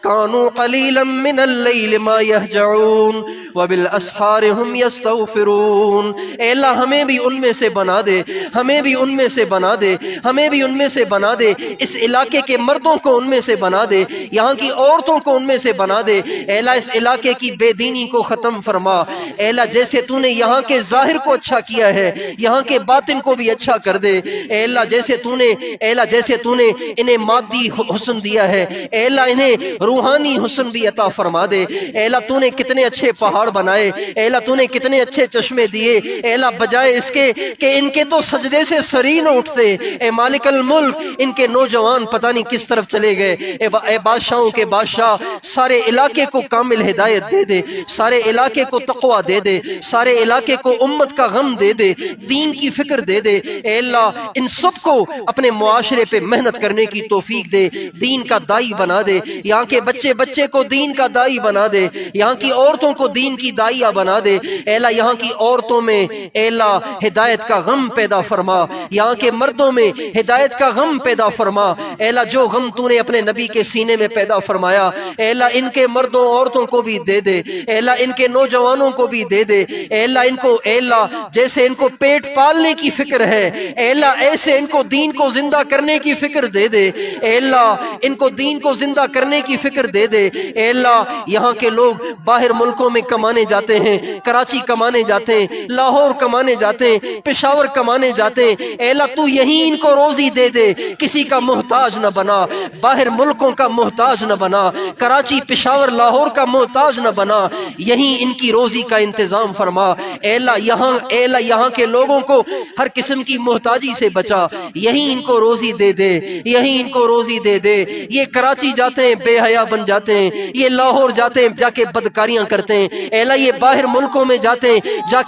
Speaker 1: کانوا قلیلا من اللیل ما یہجعون وبالاسحار ہم یستغفرون، اے اللہ ہمیں بھی ان میں سے بنا دے، ہمیں بھی ان میں سے بنا دے، ہمیں بھی ان میں سے بنا دے، اس علاقے کے مردوں کو ان میں سے بنا دے، یہاں کی عورتوں کو ان میں سے بنا دے، اے اللہ اس علاقے کی بے دینی کو ختم فرما، اے اللہ جیسے تو نے یہاں کے ظاہر کو اچھا کیا ہے یہاں کے باطن کو بھی اچھا کر دے، اے اللہ جیسے تو نے انہیں مادی حسن دیا ہے، اے اللہ انہیں روحانی حسن بھی عطا فرما دے، اے اللہ تو نے کتنے اچھے پہاڑ بنائے، اے اللہ تو نے کتنے اچھے چشمے دیے، اے اللہ بجائے اس کے کہ ان کے تو سجدے سے سری نہ اٹھتے، اے مالک الملک ان کے نوجوان پتہ نہیں کس طرف چلے گئے، اے بادشاہوں کے بادشاہ سارے علاقے کو کامل ہدایت دے دے، سارے علاقے کو تقوی دے دے، سارے علاقے کو امت کا غم دے دے، دین کی فکر دے دے، اے اللہ ان سب کو اپنے معاشرے پہ محنت کرنے کی توفیق دے، دین کا دائی بنا دے، یہاں کے بچے کو دین کا دائی بنا دے، یہاں کی عورتوں کو دین کی دائیہ بنا دے، اے اللہ یہاں کی عورتوں میں اے اللہ ہدایت کا غم پیدا فرما، یہاں کے مردوں میں ہدایت کا غم پیدا فرما، اے اللہ جو غم تو نے اپنے نبی کے سینے میں پیدا فرمایا، اے اللہ ان کے مردوں عورتوں کو بھی دے دے، اے اللہ ان کے نوجوانوں کو بھی دے دے، اے اللہ ان کو اے اللہ جیسے ان کو پیٹ پالنے کی فکر ہے، اے اللہ ایسے ان کو دین کو زندہ کرنے کی فکر دے دے، اے اللہ ان کو دین کو زندہ کرنے کی فکر دے دے۔ اے اللہ یہاں کے لوگ باہر ملکوں میں کمانے جاتے ہیں، کراچی کمانے جاتے ہیں، لاہور کمانے جاتے ہیں، پشاور کمانے جاتے ہیں، اے اللہ تو یہی ان کو روزی دے دے، کسی کا محتاج نہ بنا، باہر ملکوں کا محتاج نہ بنا، کراچی پشاور لاہور کا محتاج نہ بنا، یہی ان کی روزی کا انتظام فرما۔ اے اللہ یہاں کے لوگوں کو ہر قسم کی محتاجی سے بچا، یہی ان کو روزی دے دے، یہی ان کو روزی دے دے۔ یہ کراچی جاتے ہیں بے حیا بن جاتے ہیں، یہ لاہور جاتے ہیں جا کے بدکاریاں کرتے ہیں، اے اللہ یہ باہر ملکوں میں جاتے ہیں جا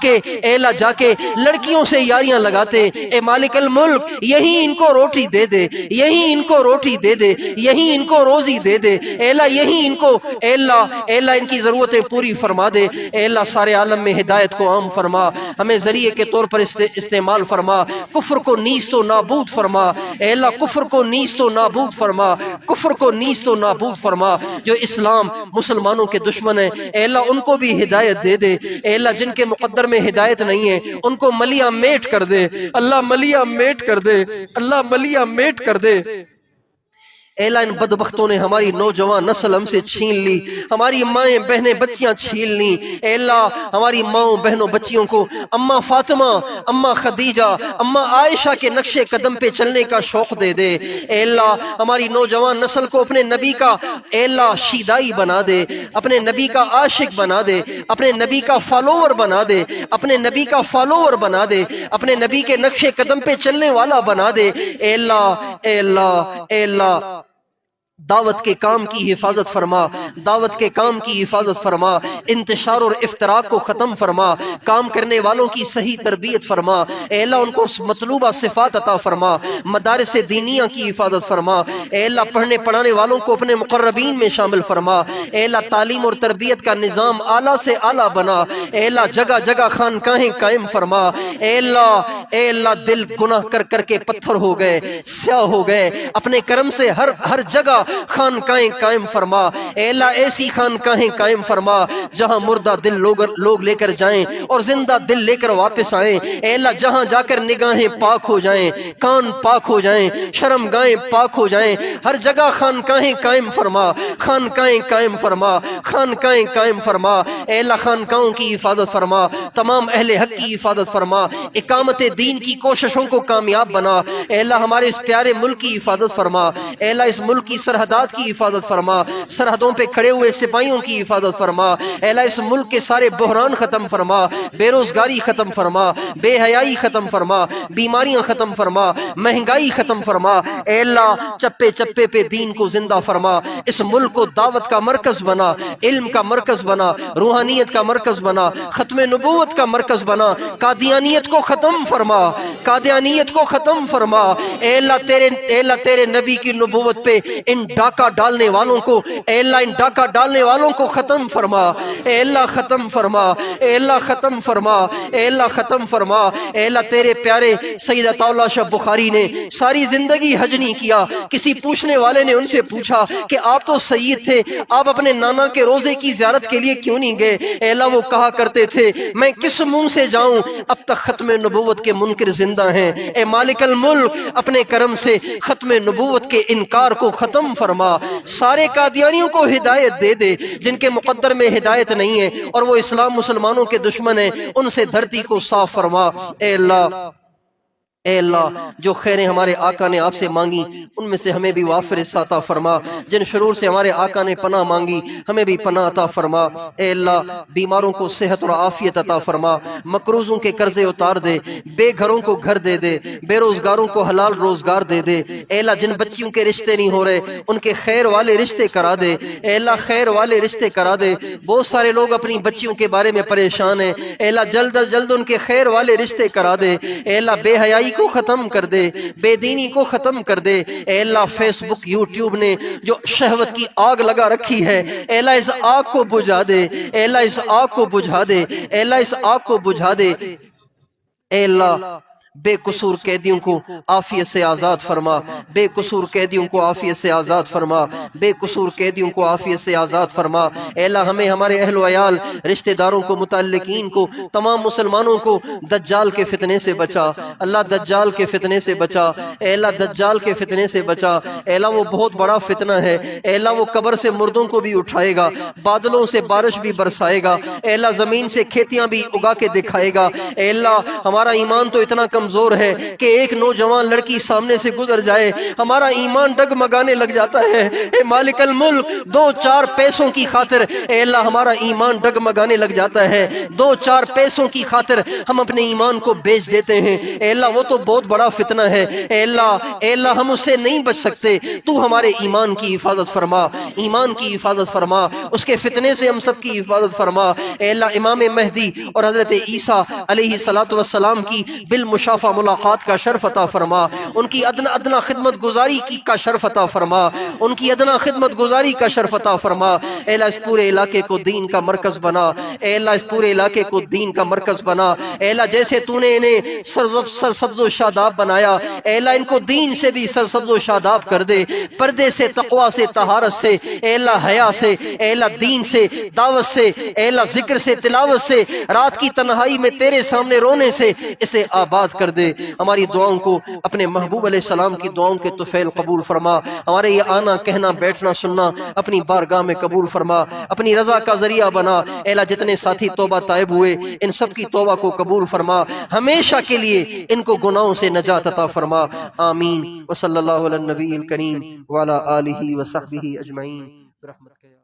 Speaker 1: کے لڑکیوں سے یاریاں لگاتے ہیں، اے مالک الملک یہی ان کو روٹی دے دے، یہی ان کو روٹی دے دے، یہی ان کو روزی دے دے، اے اللہ یہی ان کو اے اللہ ان کی ضرورتیں پوری فرما دے۔ اے اللہ سارے عالم میں ہدایت کو عام فرما، ہمیں ذریعے کے طور پر استعمال فرما، کفر کو نیست و نابود فرما، اے اللہ کفر کو نیست و نابود فرما، کفر کو نیست و نابود فرما۔ جو اسلام مسلمانوں کے دشمن ہیں اے اللہ ان کو بھی ہدایت دے دے، اے اللہ جن کے مقدر میں ہدایت نہیں ہے ان کو ملیہ میٹ کر دے، اللہ ملیہ میٹ کر دے، اللہ ملیہ میٹ کر دے۔ اے اللہ ان بدبختوں نے ہماری نوجوان نسل ہم سے چھین لی، ہماری مائیں بہنیں بچیاں چھین لی، اے اللہ ہماری ماؤں بہنوں بچیوں کو اماں فاطمہ، اماں خدیجہ، اماں عائشہ کے نقش قدم پہ چلنے کا شوق دے دے۔ اے اللہ ہماری نوجوان نسل کو اپنے نبی کا اے اللہ شیدائی بنا دے، اپنے نبی کا عاشق بنا دے، اپنے نبی کا فالوور بنا دے، اپنے نبی کا فالوور بنا دے، اپنے نبی کے نقش قدم پہ چلنے والا بنا دے۔ اے اللہ اے اللہ اے اللہ دعوت کے کام کی حفاظت فرما، دعوت کے کام کی حفاظت فرما، انتشار اور افتراق کو ختم فرما، کام کرنے والوں کی صحیح تربیت فرما، اے اللہ ان کو مطلوبہ صفات عطا فرما، مدارس دینیہ کی حفاظت فرما، اے اللہ پڑھنے پڑھانے والوں کو اپنے مقربین میں شامل فرما، اے اللہ تعلیم اور تربیت کا نظام اعلیٰ سے اعلیٰ بنا، اے اللہ جگہ جگہ خانقاہیں قائم فرما، اے اللہ دل گناہ کر کر کے پتھر ہو گئے، سیاہ ہو گئے، اپنے کرم سے ہر جگہ خانقاہیں قائم فرما، اے اللہ ایسی خانقاہیں قائم فرما جہاں مردہ دل لوگ لے کر جائیں اور زندہ دل لے کر واپس آئیں، اے اللہ جہاں جا کر نگاہیں پاک ہو جائیں، کان پاک ہو جائیں، شرمگاہیں پاک ہو جائیں، ہر جگہ خانقاہیں قائم فرما، خانقاہیں قائم فرما، خانقاہیں قائم فرما، اے اللہ خانقاہوں کی حفاظت فرما، تمام اہل حق کی حفاظت فرما، اقامت دین کی کوششوں کو کامیاب بنا، اے اللہ ہمارے اس پیارے ملک کی حفاظت فرما، اے اللہ اس ملک کی سرحدات کی حفاظت فرما، سرحدوں پہ کھڑے ہوئے سپاہیوں کی حفاظت فرما، اے اللہ اس ملک کے سارے بحران ختم فرما، بے روزگاری ختم فرما، بے حیائی ختم فرما، بیماریاں ختم فرما، مہنگائی ختم فرما، اے اللہ چپے چپے پہ دین کو زندہ فرما، اس ملک کو دعوت کا مرکز بنا، علم کا مرکز بنا، روحانیت کا مرکز بنا، ختم نبوت کا مرکز بنا، قادیانیت کو ختم فرما، قادیانیت کو ختم فرما، اے اللہ تیرے نبی کی نبوت پہ ان ڈاکہ ڈالنے والوں کو اے اللہ ان ڈاکہ ڈالنے والوں کو ختم فرما، اے اللہ ختم فرما، اے اللہ ختم فرما، اے اللہ ختم فرما، اے اللہ تیرے پیارے سید عطا اللہ شاہ بخاری نے ساری زندگی حج نہیں کیا، کسی پوچھنے والے نے ان سے پوچھا کہ آپ تو سید تھے، آپ اپنے نانا کے روزے کی زیارت کے لیے کیوں نہیں گئے؟ اے اللہ وہ کہا کرتے تھے میں کس منہ سے جاؤں، اب تک ختم نبوت کے منکر زندہ ہیں، اے مالک الملک اپنے کرم سے ختم نبوت کے انکار کو ختم فرما، سارے قادیانیوں کو ہدایت دے دے، جن کے مقدر میں ہدایت نہیں ہے اور وہ اسلام مسلمانوں کے دشمن ہیں، ان سے دھرتی کو صاف فرما، اے اللہ اے اللہ جو خیریں ہمارے آقا نے آپ سے مانگی ان میں سے ہمیں بھی وافر عطا فرما، جن شرور سے ہمارے آقا نے پناہ مانگی ہمیں بھی پناہ عطا فرما، اے اللہ بیماروں کو صحت اور عافیت عطا فرما، مقروضوں کے قرضے اتار دے، بے گھروں کو گھر دے دے، بے روزگاروں کو حلال روزگار دے دے، اے اللہ جن بچیوں کے رشتے نہیں ہو رہے ان کے خیر والے رشتے کرا دے، اے اللہ خیر والے رشتے کرا دے، بہت سارے لوگ اپنی بچیوں کے بارے میں پریشان ہیں، اے اللہ جلد از جلد ان کے خیر والے رشتے کرا دے، اے اللہ بے حیائی کو ختم کر دے، بے دینی کو ختم کر دے، اے اللہ فیس بک یوٹیوب نے جو شہوت کی آگ لگا رکھی ہے اے اللہ اس آگ کو بجھا دے، اے اللہ اس آگ کو بجھا دے، اے اللہ اس آگ کو بجھا دے، اے اللہ بے قصور قیدیوں کو عافیت سے آزاد فرما، بے قصور قیدیوں کو عافیت سے آزاد فرما، بے قصور قیدیوں کو عافیت سے آزاد فرما۔ اے اللہ ہمیں، ہمارے اہل و عیال، رشتہ داروں کو، متعلقین کو، تمام مسلمانوں کو دجال کے فتنے سے بچا۔ اللہ دجال کے فتنے سے بچا، اے اللہ دجال کے فتنے سے بچا۔ اے اللہ وہ بہت بڑا فتنہ ہے، اے اللہ وہ قبر سے مردوں کو بھی اٹھائے گا، بادلوں سے بارش بھی برسائے گا، اے اللہ زمین سے کھیتیاں بھی اگا کے دکھائے گا۔ اے اللہ ہمارا ایمان تو اتنا کمزور ہے کہ ایک نوجوان لڑکی سامنے سے گزر جائے ہمارا ایمان ڈگمگانے لگ جاتا ہے۔ اے مالک الملک، دو چار پیسوں کی خاطر اے اللہ ہمارا ایمان ڈگمگانے لگ جاتا ہے، دو چار پیسوں کی خاطر ہم اپنے ایمان کو بیچ دیتے ہیں۔ اے اللہ وہ تو بہت بڑا فتنہ ہے، اے اللہ ہم اس سے نہیں بچ سکتے، تو ہمارے ایمان کی حفاظت فرما، ایمان کی حفاظت فرما، اس کے فتنے سے ہم سب کی حفاظت فرما۔ اے اللہ امام مہدی اور حضرت عیسیٰ علیہ السلام کی بالمشافہ ملاقات کا شرف عطا فرما، ان کی ادنا ادنا خدمت گزاری کا شرف عطا فرما، ان کی ادنا خدمت گزاری کا شرف عطا فرما۔ اے اللہ اس پورے علاقے کو دین کا مرکز بنا، اے اللہ اس پورے علاقے کو دین کا مرکز بنا۔ اے اللہ جیسے تو نے انہیں سرسبز و شاداب بنایا، اے اللہ ان کو دین سے بھی سرسبز و شاداب کر دے، پردے سے، تقوی سے، طہارت سے، اے اللہ حیا سے، اے اللہ دین سے، دعوت سے، اے اللہ ذکر سے، تلاوت سے، رات کی تنہائی میں تیرے سامنے رونے سے اسے آباد کر دے۔ ہماری دعاؤں کو اپنے محبوب علیہ السلام کی دعاؤں کے طفیل قبول فرما، ہمارے یہ آنا، کہنا، بیٹھنا، سننا اپنی بارگاہ میں قبول فرما، اپنی رضا کا ذریعہ بنا۔ اے اللہ جتنے ساتھی توبہ طائب ہوئے ان سب کی توبہ کو قبول فرما، ہمیشہ کے لیے ان کو گناہوں سے نجات عطا فرما۔ آمین۔ وصلی اللہ علی النبی الکریم وعلی آلہ وصحبہ اجمعین برحمتک۔